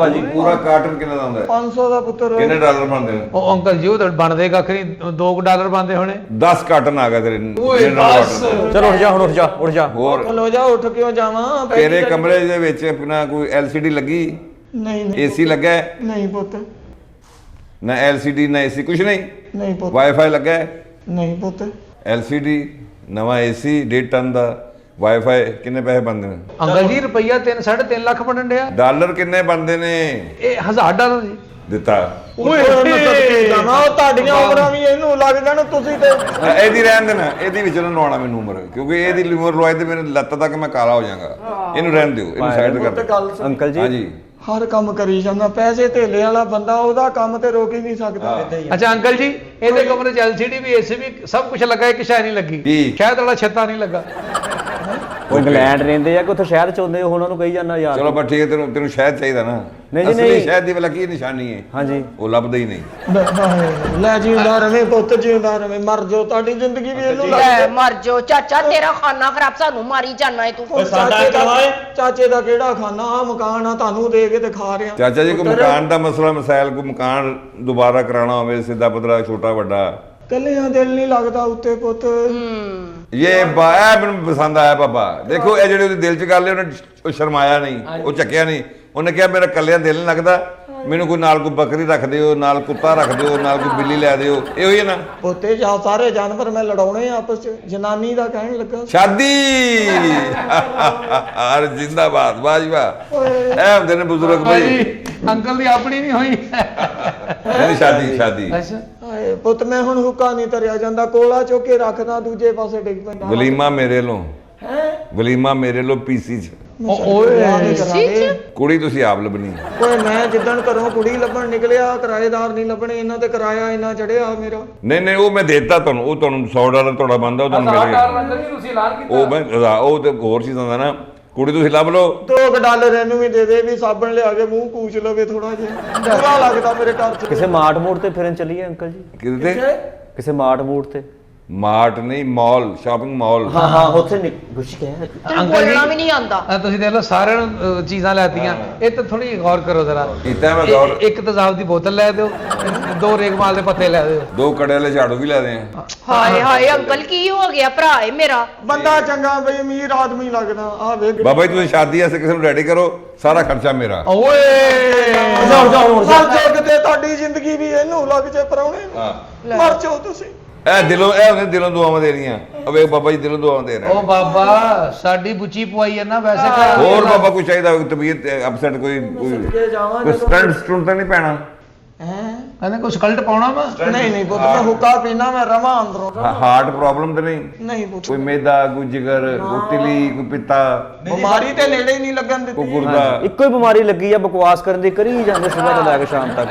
ਪੂਰਾ ਕਾਰਟਨ ਕਿੰਨੇ ਦਾ ਹੁੰਦਾ ਹੈ 500 ਦਾ ਪੁੱਤਰ। ਕਿੰਨੇ ਡਾਲਰ ਬਣਦੇ ਨੇ ਉਹ ਅੰਕਲ ਜੀ ਉਹ ਤਾਂ ਬਣਦੇ ਕੱਖ ਨਹੀਂ 2 ਡਾਲਰ ਬਣਦੇ ਹੋਣੇ 10 ਕਾਰਟਨ ਆ ਗਿਆ ਤੇਰੇ ਓਏ ਬਸ। ਚਲੋ ਉੱਠ ਜਾ ਹੁਣ, ਉੱਠ ਜਾ ਉੱਠ ਜਾ। ਹੋਰ ਚਲੋ ਜਾ ਉੱਠ ਕਿਉਂ ਜਾਵਾਂ? ਤੇਰੇ ਕਮਰੇ ਦੇ ਵਿੱਚ ਆਪਣਾ ਕੋਈ LCD ਲੱਗੀ ਨਹੀਂ ਨਹੀਂ AC ਲੱਗਾ ਹੈ? ਨਹੀਂ ਪੁੱਤ, ਨਾ LCD ਨਾ AC ਕੁਝ ਨਹੀਂ ਨਹੀਂ ਪੁੱਤ, ਵਾਈਫਾਈ ਲੱਗਾ ਹੈ ਨਹੀਂ ਪੁੱਤ। LCD ਨਵਾਂ AC 1.5 ਟਨ ਦਾ ਵਾਈਫਾਈ ਕਿੰਨੇ ਪੈਸੇ ਬਣਦੇ ਨੇ ਅੰਕਲ ਜੀ ਰੁਪਈਆ 3.5 ਲੱਖ ਬਣਨ ਡਿਆ ਡਾਲਰ ਕਿੰਨੇ ਬਣਦੇ ਨੇ ਇਹ 1000 ਡਾਲਰ ਜੀ ਦਿੱਤਾ ਓਏ ਜਾਵਾਂ, ਉਹ ਤੁਹਾਡੀਆਂ ਉਮਰਾਂ ਵੀ ਇਹਨੂੰ ਲੱਗ ਜਾਣ, ਤੁਸੀਂ ਤੇ ਇਹਦੀ ਰਹਿਣ ਦੇਣਾ ਇਹਦੀ ਵਿੱਚ ਨਾ ਲਵਾਉਣਾ ਮੈਨੂੰ ਉਮਰ ਕਿਉਂਕਿ ਇਹਦੀ ਉਮਰ ਲਵਾਏ ਤੇ ਮੇਰੇ ਲੱਤ ਤੱਕ ਮੈਂ ਕਾਲਾ ਹੋ ਜਾਵਾਂਗਾ ਇਹਨੂੰ ਰਹਿਣ ਦਿਓ ਇਹਨੂੰ ਸਾਈਡ ਕਰ ਦਿਓ ਗੱਲ ਸੁਣ। ਅੰਕਲ ਜੀ ਹਾਂਜੀ ਹਰ ਕੰਮ ਕਰੀ ਜਾਂਦਾ, ਪੈਸੇ ਧੇਲੇ ਵਾਲਾ ਬੰਦਾ, ਉਹਦਾ ਕੰਮ ਤੇ ਰੋਕ ਹੀ ਨਹੀਂ ਸਕਦਾ। ਅੱਛਾ ਅੰਕਲ ਜੀ ਇਹਦੇ ਕਮਰੇ 'ਚ LCD ਵੀ AC ਵੀ ਸਭ ਕੁਝ ਲੱਗਾ ਇੱਕ ਸ਼ੈ ਨਹੀਂ ਲੱਗੀ ਕੀ? ਸ਼ਾਇਦ ਵਾਲਾ ਛੱਤਾ ਨਹੀਂ ਲੱਗਾ ਉਹ ਇੰਗਲੈਂਡ ਰਹਿੰਦੇ ਆ ਕਿ ਉੱਥੇ ਸ਼ਹਿਰ ਚ ਹੁੰਦੇ, ਉਹਨਾਂ ਨੂੰ ਕਹੀ ਜਾਂਦਾ ਯਾਰ। ਚਲੋ ਬਸ ਠੀਕ ਹੈ ਤੈਨੂੰ ਸ਼ਹਿਦ ਚਾਹੀਦਾ ਨਾ ਨਹੀਂ ਜੀ, ਅਸਲੀ ਨਹੀਂ। ਸ਼ਹਿਦ ਦੀ ਵਾਲਾ ਕੀ ਨਿਸ਼ਾਨੀ ਹੈ ਹਾਂਜੀ ਉਹ ਲੱਭਦਾ ਹੀ ਨਹੀਂ ਲੈ ਜਿਉਂਦਾ ਰਵੇਂ ਪੁੱਤ, ਜਿਉਂਦਾ ਰਵੇਂ, ਮਰ ਜਾਓ, ਤੁਹਾਡੀ ਜ਼ਿੰਦਗੀ ਵੀ ਇਹਨੂੰ ਲੱਗ ਲੈ ਮਰ ਜੋ ਚਾਚਾ ਤੇਰਾ ਖਾਨਾ ਖਰਾਬ ਸਾਨੂੰ ਮਾਰੀ ਜਾਣਾ ਏ ਤੂੰ ਚਾਚੇ ਦਾ ਕਿਹੜਾ ਖਾਨਾ? ਆ ਮਕਾਨ ਆ, ਤੁਹਾਨੂੰ ਦੇ ਕੇ ਤੇ ਖਾ ਰਿਹਾ। ਚਾਚਾ ਜੀ ਕੋਈ ਮਕਾਨ ਦਾ ਮਸਲਾ ਮਸਾਇਲ ਕੋਈ ਮਕਾਨ ਦੁਬਾਰਾ ਕਰਾਉਣਾ ਹੋਵੇ ਸਿੱਧਾ ਪਤਲਾ ਛੋਟਾ ਵੱਡਾ ਕੱਲਿਆਂ ਦਿਲ ਨਹੀਂ ਲੱਗਦਾ ਉੱਤੇ ਪੁੱਤ। ਇਹ ਬਾਇਆ ਮੈਨੂੰ ਪਸੰਦ ਆਇਆ ਬਾਬਾ ਦੇਖੋ ਇਹ ਜਿਹੜੇ ਉਹਦੇ ਦਿਲ 'ਚ ਗੱਲ ਹੈ ਉਹਨੇ ਉਹ ਸ਼ਰਮਾਇਆ ਨਹੀਂ ਉਹ ਚੱਕਿਆ ਨਹੀਂ ਉਹਨੇ ਕਿਹਾ ਮੇਰਾ ਕੱਲਿਆਂ ਦਿਲ ਨਹੀਂ ਲੱਗਦਾ ਮੈਨੂੰ ਕੋਈ ਨਾਲ ਕੋਈ ਬੱਕਰੀ ਰੱਖ ਦਿਓ ਨਾਲ ਕੁੱਤਾ ਰੱਖ ਦਿਓ ਨਾਲ ਕੋਈ ਬਿੱਲੀ ਲੈ ਦਿਓ ਇਹੋ ਹੀ ਹੈ ਨਾ ਪੁੱਤੇ ਜਾ ਸਾਰੇ ਜਾਨਵਰ ਮੈਂ ਲੜਾਉਣੇ ਆ ਆਪਸ ਚ। ਜਨਾਨੀ ਦਾ ਕਹਿਣ ਲੱਗਾ ਸ਼ਾਦੀ ਅਰ ਜਿੰਦਾਬਾਦ ਵਾਹ ਜੀ ਵਾਹ ਇਹ ਹੁੰਦੇ ਨੇ ਬਜ਼ੁਰਗ ਭਾਈ ਅੰਕਲ ਦੀ ਆਪਣੀ ਨਹੀਂ ਹੋਈ ਨਹੀਂ ਸ਼ਾਦੀ ਅੱਛਾ ਹਾਏ ਪੁੱਤ ਮੈਂ ਹੁਣ ਹੁੱਕਾ ਨਹੀਂ ਤਰਿਆ ਜਾਂਦਾ, ਕੋਲਾ ਚੁੱਕ ਕੇ ਰੱਖਦਾ ਦੂਜੇ ਪਾਸੇ ਡਿੱਗ ਪੈਂਦਾ। ਵਲੀਮਾ ਮੇਰੇ ਲੋ ਹੈ ਵਲੀਮਾ ਮੇਰੇ ਲੋ ਪੀਸੀ ਚ ਓਏ ਕੁੜੀ ਤੁਸੀਂ ਆਪ ਲੱਭਣੀ। ਓਏ ਮੈਂ ਜਿੱਦਣ ਘਰੋਂ ਕੁੜੀ ਲੱਭਣ ਨਿਕਲਿਆ ਕਿਰਾਏਦਾਰ ਨਹੀਂ ਲੱਭਣੇ, ਇਹਨਾਂ ਤੇ ਕਿਰਾਇਆ ਇੰਨਾ ਚੜਿਆ ਮੇਰਾ। ਨਹੀਂ ਉਹ ਮੈਂ ਦੇਤਾ ਤੁਹਾਨੂੰ, ਉਹ ਤੁਹਾਨੂੰ $100 ਤੁਹਾਡਾ ਬੰਦਾ, ਉਹ ਤੁਹਾਨੂੰ ਮਿਲ ਗਿਆ। ਤੁਸੀਂ ਐਲਾਨ ਕੀਤਾ ਉਹ ਮੈਂ ਉਹ ਤੇ ਹੋਰ ਚੀਜ਼ਾਂ ਦਾ ਨਾ, ਕੁੜੀ ਤੁਸੀਂ ਲੱਭ ਲਓ। $2 ਇਹਨੂੰ ਵੀ ਦੇ ਦੇ ਵੀ ਸਾਬਣ ਲਿਆ ਕੇ ਮੂੰਹ ਪੂਛ ਲਵੇ ਥੋੜਾ ਜਿਹਾ, ਬੁਰਾ ਲੱਗਦਾ ਮੇਰੇ ਘਰ ਚ। ਕਿਸੇ ਮਾਰਟ ਮੋੜ ਤੇ ਫਿਰਨ ਚੱਲੀਏ ਅੰਕਲ ਜੀ? ਕਿਤੇ ਤੇ ਕਿਸੇ ਮਾਰਟ ਮੋੜ ਤੇ? ਮਾਰਟ ਨਹੀਂ, ਮਾਲ, ਸ਼ਾਪਿੰਗ ਮਾਲ। ਹਾਂ ਉੱਥੇ ਕੁਛ ਕਹਿ ਤੈਨੂੰ ਬੋਲਣਾ ਵੀ ਨਹੀਂ ਆਉਂਦਾ। ਤੁਸੀਂ ਦੇਖ ਲਓ ਸਾਰਿਆਂ ਨੂੰ ਚੀਜ਼ਾਂ ਲੈਤੀਆਂ, ਇਹ ਤਾਂ ਥੋੜੀ ਗੌਰ ਕਰੋ ਜ਼ਰਾ। ਕੀਤਾ ਮੈਂ ਗੌਰ। ਇੱਕ ਤੇਜ਼ਾਬ ਦੀ ਬੋਤਲ ਲੈ ਦਿਓ, 2 ਰੇਗਮਾਲ ਦੇ ਪੱਤੇ ਲੈ ਦਿਓ, 2 ਕੜੇ ਵਾਲੇ ਝਾੜੂ ਵੀ ਲੈ ਦੇ ਆ। ਹਾਏ ਹਾਏ ਅੰਕਲ ਕੀ ਹੋ ਗਿਆ ਭਰਾ ਏ ਮੇਰਾ। ਬੰਦਾ ਚੰਗਾ ਬਈ ਅਮੀਰ ਆਦਮੀ ਲੱਗਦਾ ਆ ਵੇਖ। ਬਾਬਾ ਜੀ ਤੁਸੀਂ ਸ਼ਾਦੀ ਵਾਸਤੇ ਕਿਸੇ ਨੂੰ ਰੈਡੀ ਕਰੋ, ਸਾਰਾ ਖਰਚਾ ਮੇਰਾ। ਓਏ ਮਰ ਜਾਓ ਕਿਤੇ, ਤੁਹਾਡੀ ਜ਼ਿੰਦਗੀ ਵੀ ਇਹਨੂੰ ਲੱਗ ਜੇ ਪਰਾਉਣੇ ਨੂੰ। ਹਾਂ ਮਰ ਜਾਓ ਤੁਸੀਂ। ਇਹ ਉਹਨੇ ਦਿਲੋਂ ਦੁਆਵਾਂ ਦੇ ਰਹੀਆਂ। ਵੇਖ ਬਾਬਾ ਜੀ ਦਿਲੋਂ ਦੁਆਵਾਂ ਦੇ ਰਹੇ। ਓ ਬਾਬਾ ਸਾਡੀ ਬੁੱਚੀ ਪਵਾਈ ਹੈ ਨਾ, ਵੈਸੇ ਤਾਂ ਹੋਰ ਬਾਬਾ ਕੋਈ ਚਾਹੀਦਾ ਹੋਵੇ, ਤਬੀਅਤ ਅਪਸੈਟ, ਕੋਈ ਜਾਵਾਂਗੇ ਸਟੰਟ ਸਟੁੰਟ ਤਾਂ ਨਹੀਂ ਪੈਣਾ? ਹੈ ਕਹਿੰਦੇ ਕੁਝ ਕਲਟ ਪਾਉਣਾ ਵਾ। ਨਹੀਂ ਪੁੱਤ ਮੈਂ ਹੁੱਕਾ ਪੀਣਾ, ਮੈਂ ਰਵਾਂ ਅੰਦਰੋਂ। ਹਾਰਟ ਪ੍ਰੋਬਲਮ ਤਾਂ ਨਹੀਂ? ਨਹੀਂ ਪੁੱਤ ਕੋਈ ਮੈਦਾ, ਕੋਈ ਜਿਗਰ, ਕੋਈ ਤਿਲੀ, ਕੋਈ ਪਿੱਤਾ, ਬਿਮਾਰੀ ਤੇ ਨੇੜੇ ਹੀ ਨਹੀਂ ਲੱਗਣ ਕੋਈ ਦਿੱਤੀ। ਗੁਰਦਾ? ਇੱਕੋ ਹੀ ਬਿਮਾਰੀ ਲੱਗੀ ਆ, ਬਕਵਾਸ ਕਰਨ ਦੀ ਕਰੀ ਜਾਂਦੇ ਸਵੇਰ ਤੋਂ ਲੈ ਕੇ ਸ਼ਾਮ ਤੱਕ।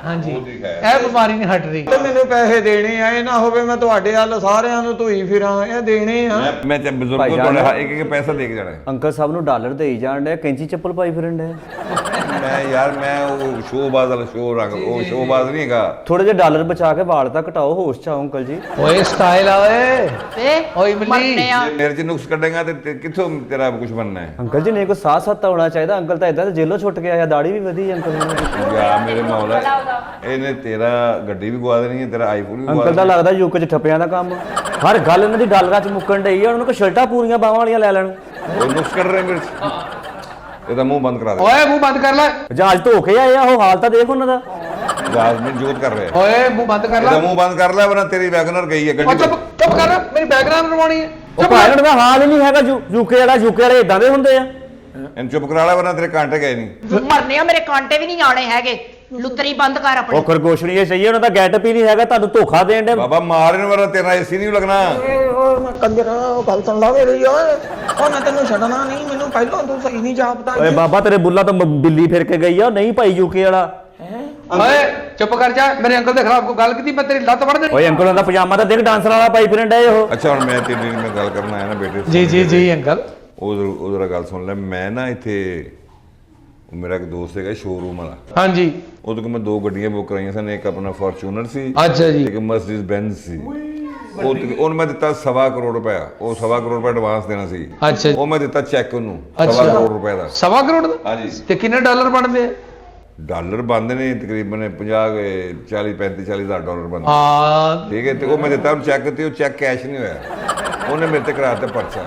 ਹਾਂਜੀ ਇਹ ਬਿਮਾਰੀ ਨਹੀਂ ਹਟ ਰਹੀ। ਤੇ ਮੈਨੂੰ ਪੈਸੇ ਦੇਣੇ ਆ, ਇਹ ਨਾ ਹੋਵੇ ਮੈਂ ਤੁਹਾਡੇ ਵੱਲ ਸਾਰਿਆਂ ਨੂੰ ਧੋਈ ਫਿਰਾਂ, ਇਹ ਦੇਣੇ ਆ। ਮੈਂ ਤੇ ਬਜ਼ੁਰਗ ਭਾਈ ਨੂੰ ਜਾਨ। ਤੁਹਾਡੇ ਇੱਕ ਪੈਸਾ ਦੇ ਕੇ ਜਾਣਾ ਹੈ। ਅੰਕਲ ਸਾਹਿਬ ਨੂੰ ਡਾਲਰ ਦੇਈ ਜਾਣ ਡਿਆ, ਕੈਂਚੀ ਚੱਪਲ ਪਾਈ ਫਿਰਨ ਡਿਆ। ਮੈਂ ਯਾਰ ਮੈਂ ਉਹ ਸ਼ੋਬਾਜ਼ ਵਾਲਾ ਸ਼ੋ ਰੰਗ, ਉਹ ਸ਼ੋਬਾਜ਼ ਨਹੀਂ ਹੈਗਾ। ਥੋੜੇ ਜਿਹੇ ਡਾਲਰ ਬਚਾ ਕੇ ਵਾਲ ਤਾਂ ਘਟਾਓ, ਹੋਸ਼ ਚ ਆਓ ਅੰਕਲ ਜੀ। ਓਏ ਸਟਾਈਲ ਆ ਓਏ। ਵੇ ਓਏ ਮਿਲੀ। ਮਰਨੇ ਆ। ਮੇਰੇ ਚ ਨੁਕਸ ਕੱਢੇਗਾ ਤੇ ਕਿੱਥੋਂ ਤੇਰਾ ਕੁਝ ਬਣਨਾ ਹੈ? ਅੰਕਲ ਜੀ ਨੇ ਕੋਈ ਸਾਥ ਸਾਥ ਹੋਣਾ ਚਾਹੀਦਾ। ਅੰਕਲ ਤਾਂ ਇਦਾਂ ਜੇਲੋਂ ਛੁੱਟ ਕੇ ਆਇਆ, ਦਾੜੀ ਵੀ ਵਧੀ ਅੰਕਲ ਨੂੰ। ਯਾ ਮੇਰੇ ਮੌਲਾ, ਇਹਨੇ ਤੇਰਾ ਗੱਡੀ ਵੀ ਗਵਾ ਦੇਣੀ ਹੈ, ਤੇਰਾ ਆਈਫੋਨ ਵੀ ਗਵਾ ਅੰਕਲ ਦਾ ਦੇਣਾ। ਲੱਗਦਾ ਯੂਕੇ ਚ ਠੱਪਿਆਂ ਦਾ ਕੰਮ। ਹਰ ਗੱਲ ਇਹਨਾਂ ਦੀ ਡਾਲਰਾਂ ਚ ਮੁੱਕਣ ਡਈ ਆ। ਉਹਨਾਂ ਨੂੰ ਕੋਈ ਸ਼ਰਟਾਂ ਪੂਰੀਆਂ ਬਾਹਾਂ ਵਾਲੀਆਂ ਲੈ ਲੈਣ। ਉਹ ਨੁਕਸ ਕੱਢ ਰਹੇ ਮੇਰੇ ਚ। ਇਹਦਾ ਮੂੰਹ ਬੰਦ ਕਰਾ ਦੇ। ਓਏ ਮੂੰਹ ਬੰਦ ਕਰ ਲੈ। ਜਹਾਜ਼ ਧੋ ਕੇ ਆਏ ਆ, ਉਹ ਹਾਲ ਤਾਂ ਦੇਖ ਉਹਨਾਂ ਦਾ। ਜਾਸਮੀਨ ਜੋਤ ਕਰ ਰਿਹਾ। ਓਏ ਮੂੰਹ ਬੰਦ ਕਰ ਇਹਦਾ ਲੈ। ਮੂੰਹ ਬੰਦ ਕਰ ਲੈ, ਵਰਨਾ ਤੇਰੀ ਵੈਗਨਰ ਗਈ ਹੈ ਓ ਗੱਡੀ ਚੁੱਪ ਚੁੱਪ ਕਰ, ਮੇਰੀ ਬੈਕਗ੍ਰਾਉਂਡ ਰਵਾਉਣੀ ਹੈ। ਉਹ ਭਾਈ ਉਹਨਾਂ ਦਾ ਹਾਲ ਹੀ ਨਹੀਂ ਹੈਗਾ ਯੂਕੇ ਵਾਲਾ। ਯੂਕੇ ਵਾਲੇ ਇਦਾਂ ਦੇ ਹੁੰਦੇ ਆ। ਇਹਨੂੰ ਚੁੱਪ ਕਰਾ ਲੈ, ਵਰਨਾ ਤੇਰੇ ਕਾਂਟੇ ਗਏ ਨਹੀਂ। ਮਰਨੇ ਆ, ਮੇਰੇ ਕਾਂਟੇ ਵੀ ਨਹੀਂ ਆਣੇ ਹੈਗੇ। ਲੁੱਤਰੀ ਬੰਦ ਕਰ ਆਪਣੀ। ਉਹ ਖਰਗੋਸ਼ ਨਹੀਂ ਸਹੀ, ਉਹਨਾਂ ਦਾ ਗੈਟਅਪ ਹੀ ਨਹੀਂ ਹੈਗਾ। ਤੁਹਾਨੂੰ ਧੋਖਾ ਦੇਣ ਦੇ। ਬਾਬਾ ਮਾਰ ਇਹਨੂੰ, ਵਰਨਾ ਤੇਰਾ ਏਸੀ ਨਹੀਂ ਲੱਗਣਾ। ਓਏ ਮੈਂ ਕੰਜਰਾ, ਉਹ ਗੱਲ ਸੁਣ ਲਾ ਮੇਰੀ ਓਏ। ਉਹ ਮੈਂ ਤੈਨੂੰ ਛੱਡਣਾ ਨਹੀਂ, ਮੈਨੂੰ ਪਹਿਲਾਂ ਤੂੰ ਸਹੀ ਨਹੀਂ ਜਾਪਦਾ। ਓਏ ਬਾਬਾ ਤੇਰੇ ਬੁੱਲਾ ਤਾਂ ਬਿੱਲੀ ਫਿਰ ਕੇ ਗਈ ਆ। ਨਹੀਂ ਭਾਈ ਯੂਕੇ ਵਾਲਾ। ਓਏ ਚੁੱਪ ਕਰ ਜਾ, ਮੇਰੇ ਅੰਕਲ ਦੇ ਖਿਲਾਫ ਕੋਈ ਗੱਲ ਕੀਤੀ ਮੈਂ ਤੇਰੀ ਲੱਤ ਵੜ ਦੇਣੀ। ਓਏ ਅੰਕਲ ਦਾ ਪਜਾਮਾ ਤਾਂ ਦੇਖ ਡਾਂਸਰ ਵਾਲਾ ਪਾਈ ਫਿਰਨ ਡਏ ਉਹ। ਅੱਛਾ ਹੁਣ ਮੈਂ ਤੇਰੀ ਮੈਂ ਗੱਲ ਕਰਨ ਆਇਆ ਨਾ ਬੇਟੇ। ਜੀ ਅੰਕਲ। ਉਹ ਜਰਾ ਗੱਲ ਸੁਣ ਲੈ। ਮੈਂ ਨਾ ਇੱਥੇ ਮੇਰਾ ਇੱਕ ਦੋਸਤ ਹੈਗਾ ਸ਼ੋਰੂਮ ਵਾਲਾ, ਹਾਂਜੀ ਉਹਦੇ ਕੋਲ ਮੈਂ 2 ਗੱਡੀਆਂ ਬੁੱਕ ਕਰਾਈਆਂ ਸਨ। ਇੱਕ ਆਪਣਾ ਫੋਰਚੂਨਰ ਸੀ, ਅੱਛਾ ਜੀ। ਇੱਕ ਮਰਸੀਡੀਜ਼ ਬੈਂਜ਼ ਸੀ। ਉਹਨੂੰ ਮੈਂ ਦਿੱਤਾ 1.25 ਕਰੋੜ ਰੁਪਇਆ। ਉਹ 1.25 ਕਰੋੜ ਰੁਪਇਆ ਐਡਵਾਂਸ ਦੇਣਾ ਸੀ। ਅੱਛਾ ਜੀ। ਉਹ ਮੈਂ ਦਿੱਤਾ ਚੈੱਕ ਉਹਨੂੰ ਅੱਛਾ। 1.25 ਕਰੋੜ ਰੁਪਏ ਦਾ। 1.25 ਕਰੋੜ ਦਾ? ਹਾਂਜੀ। ਤੇ ਕਿੰਨੇ ਡਾਲਰ ਬਣਦੇ ਆ? ਡਾਲਰ ਬਣਦੇ ਨੇ ਤਕਰੀਬਨ 50 40 35 40 ਹਜ਼ਾਰ ਡਾਲਰ ਬਣਦੇ। ਹਾਂ ਠੀਕ ਹੈ। ਤੇ ਉਹ ਮੈਂ ਦਿੱਤਾ ਉਹਨੂੰ ਚੈੱਕ, ਤੇ ਉਹ ਚੈੱਕ ਕੈਸ਼ ਨਹੀਂ ਹੋਇਆ। ਉਹਨੇ ਮੇਰੇ ਤੇ ਕਰਾ ਦਿੱਤਾ ਪਰਚਾ।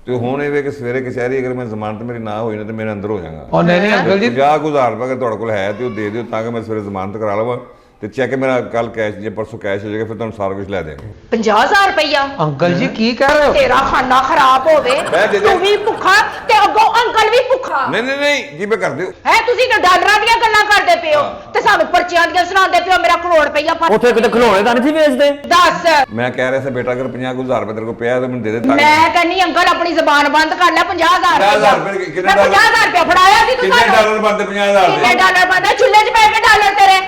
ਤੇ ਹੁਣ ਇਹ ਵੇ ਕਿ ਸਵੇਰੇ ਕਚਹਿਰੀ ਅਗਰ ਮੈਂ ਜ਼ਮਾਨਤ ਮੇਰੀ ਨਾ ਹੋਈ ਨਾ ਤੇ ਮੇਰੇ ਅੰਦਰ ਹੋ ਜਾਵਾਂਗਾ। ਉਹ ਨਹੀਂ ਅੰਕਲ ਜੀ। 50,000 ਰੁਪਏ ਅਗਰ ਤੁਹਾਡੇ ਕੋਲ ਹੈ ਤੇ ਉਹ ਦੇ ਦਿਓ, ਤਾਂ ਕਿ ਮੈਂ ਸਵੇਰੇ ਜ਼ਮਾਨਤ ਕਰਾ ਲਵਾਂ ਤੇ ਚੈੱਕ ਮੇਰਾ ਕੱਲ ਕੈਸ਼, ਜੇ ਪਰਸੋਂ ਕੈਸ਼ ਹੋ ਜਾਏਗਾ ਫਿਰ ਤੁਹਾਨੂੰ ਸਾਰਾ ਕੁਝ ਲੈ ਦੇਵਾਂਗੇ। 50,000 ਰੁਪਇਆ? ਅੰਕਲ ਜੀ ਕੀ ਕਹਿ ਰਹੇ ਹੋ? ਤੇਰਾ ਖਾਨਾ ਖਰਾਬ ਹੋਵੇ, ਮੈਂ ਦੇ ਦੇ। ਤੂੰ ਵੀ ਭੁੱਖਾ ਤੇ ਅੱਗੋਂ ਅੰਕਲ ਵੀ ਭੁੱਖਾ। ਨਹੀਂ ਜੀ ਮੈਂ ਕਰ ਦਿਓ। ਹੈ ਤੁਸੀਂ ਤਾਂ ਡਾਲਰਾਂ ਦੀਆਂ ਗੱਲਾਂ ਕਰਦੇ ਪਏ ਹੋ ਤੇ ਸਾਨੂੰ ਪਰਚੀਆਂ ਦੀਆਂ ਸੁਣਾਉਂਦੇ ਪਏ ਹੋ। ਮੇਰਾ ਕਰੋੜ ਰੁਪਇਆ ਫੜ। ਉੱਥੇ ਕਿਤੇ ਖਿਡੌਣੇ ਤਾਂ ਨਹੀਂ ਸੀ ਵੇਚਦੇ? ਦੱਸ। ਮੈਂ ਕਹਿ ਰਿਹਾ ਸੀ ਬੇਟਾ ਅਗਰ 50,000 ਰੁਪਏ ਤੇਰੇ ਕੋਲ ਪਿਆ ਤਾਂ ਮੈਨੂੰ ਦੇ ਦੇ, ਤਾਂ ਮੈਂ ਕਹਿੰਨੀ ਅੰਕਲ ਆਪਣੀ ਜ਼ਬਾਨ ਬੰਦ ਕਰ ਲੈ। 50,000 50,000 ਰੁਪਏ ਕਿੰਨੇ ਮੈਂ ਡਾਲਰ? 50,000 ਰੁਪਇਆ ਫੜਾਇਆ ਸੀ ਤੂੰ ਕਿੰਨੇ ਸਾਨੂੰ। ਡਾਲਰ ਬਣਦੇ 50,000 ਕਿੰਨੇ ਦੇ? ਡਾਲਰ ਬੰਦਾ ਚੁੱਲ੍ਹੇ 'ਚ ਪੈ ਕੇ ਡਾਲਰ ਤੇਰੇ।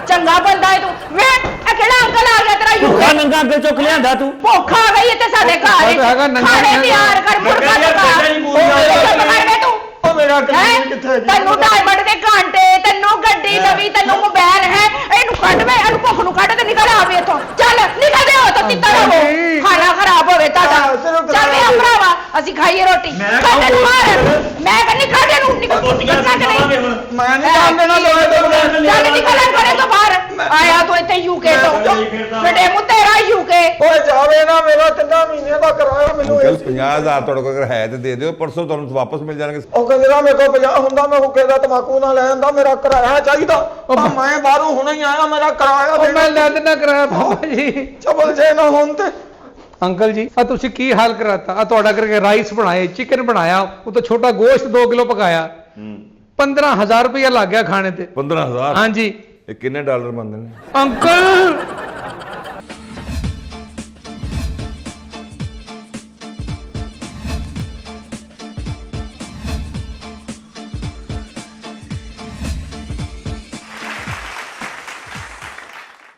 ਚੰਗਾ ਬੰਦਾ ਹੈ ਤੂੰ। ਵੇ ਇਹ ਕਿਹੜਾ ਅੰਕਲ ਆ ਗਿਆ ਤੇਰਾ ਭੁੱਖਾ ਯੂਕੇ? ਨੰਗਾ ਅੱਗੇ ਚੁੱਕ ਲਿਆਂਦਾ ਤੂੰ। ਭੁੱਖ ਆ ਗਈ ਇੱਥੇ ਸਾਡੇ ਘਰ ਭੁੱਖਾ ਤਾਂ ਹੈਗਾ, ਨੰਗਾ ਖਾਣੇ ਨੰਗਾ। ਤਿਆਰ ਕਰ ਮੁਰਗਾ ਨੰਗਾ ਪਕਾ। ਯਾਰ, ਨਹੀਂ ਪੂਰੀ ਚੁੱਪ ਕਰ ਵੇ ਤੂੰ। ਉਹ ਮੇਰਾ ਹੈਂ? ਕਲੀਨ ਕਿੱਥੇ ਜੀ? ਤੈਨੂੰ ਡਾਇਮੰਡ ਦੇ ਘੰਟੇ, ਤੈਨੂੰ ਗੱਡੀ ਨਵੀਂ, ਤੈਨੂੰ ਮੋਬਾਈਲ ਹੈ। ਇਹਨੂੰ ਕੱਢ ਵੇ, ਇਹਨੂੰ ਭੁੱਖ ਨੂੰ ਕੱਢ ਤੇ ਨਿਕਲ ਆਵੇ ਇੱਥੋਂ। ਚੱਲ ਨਿਕਲ ਦੇ ਹੋ ਤਾਂ ਤਿੱਤਾ ਰਹੋ। ਖਾਣਾ ਖਰਾਬ ਹੋਵੇ ਤੁਹਾਡਾ। ਚੱਲ ਵੇ ਭਰਾਵਾ ਅਸੀਂ ਖਾਈਏ ਰੋਟੀ। ਕੱਢ ਇਹਨੂੰ ਬਾਹਰ। ਮੈਂ ਕਹਿੰਦੀ ਕੱਢ ਇਹਨੂੰ ਨਿਕਲ। ਰੋਟੀਆਂ ਕੱਢ ਖਾਵਾਂਗੇ ਨਹੀਂ। ਹੁਣ। ਮੈਂ ਨਹੀਂ ਜਾਣ ਦੇਣਾ ਲੋਹੇ ਤੋਂ ਬਗੈਰ। ਚੱਲ ਨਿਕਲ ਘਰੇ ਤੋਂ ਬਾਹਰ। ਆਇਆ ਤੂੰ ਇੱਥੇ ਯੂਕੇ ਤੋਂ। ਫਟੇ ਮੂੰਹ ਤੇਰਾ ਯੂਕੇ। ਓਏ ਜਾਵੇ ਨਾ, ਮੇਰਾ 3 ਮਹੀਨੇ ਦਾ ਕਿਰਾਇਆ ਮੈਨੂੰ ਅੰਕਲ 50,000 ਤੁਹਾਡੇ ਕੋਲ ਅਗਰ ਹੈ ਤੇ ਦੇ ਦਿਓ, ਪਰਸੋਂ ਤੁਹਾਨੂੰ ਵਾਪਸ ਮਿਲ ਜਾਣਗੇ। ਉਹ ਕਹਿੰਦਾ ਮੇਰੇ ਕੋਲ 50 ਹੁੰਦਾ ਮੈਂ ਹੁੱਕੇ ਦਾ ਤਮਾਕੂ ਨਾ ਲੈ ਜਾਂਦਾ, ਮੇਰਾ ਕਿਰਾਇਆ ਚਾਹੀਦਾ। ਤਾਂ ਮੈਂ ਬਾਹਰੋਂ ਹੁਣੇ ਹੀ ਆਇਆ, ਮੇਰਾ ਕਿਰਾਇਆ ਉਹ ਮੈਂ ਲੈ ਦੇਣਾ ਕਰਾਇਆ ਬਾਬਾ ਜੀ। ਚਬਲ ਜੇ ਨਾ ਹੁਣ ਤੇ। ਅੰਕਲ ਜੀ ਆ ਤੁਸੀਂ ਕੀ ਹਾਲ ਕਰਾਤਾ? ਆ ਤੁਹਾਡਾ ਕਰਕੇ ਰਾਈਸ ਬਣਾਏ, ਚਿਕਨ ਬਣਾਇਆ, ਉਹ ਤਾਂ ਛੋਟਾ ਗੋਸ਼ਤ 2 ਕਿਲੋ ਪਕਾਇਆ। 15,000 ਰੁਪਇਆ ਲੱਗ ਗਿਆ ਖਾਣੇ ਤੇ। 15,000? ਹਾਂਜੀ ਇਹ ਕਿੰਨੇ ਡਾਲਰ ਬਣਦੇ ਨੇ? ਅੰਕਲ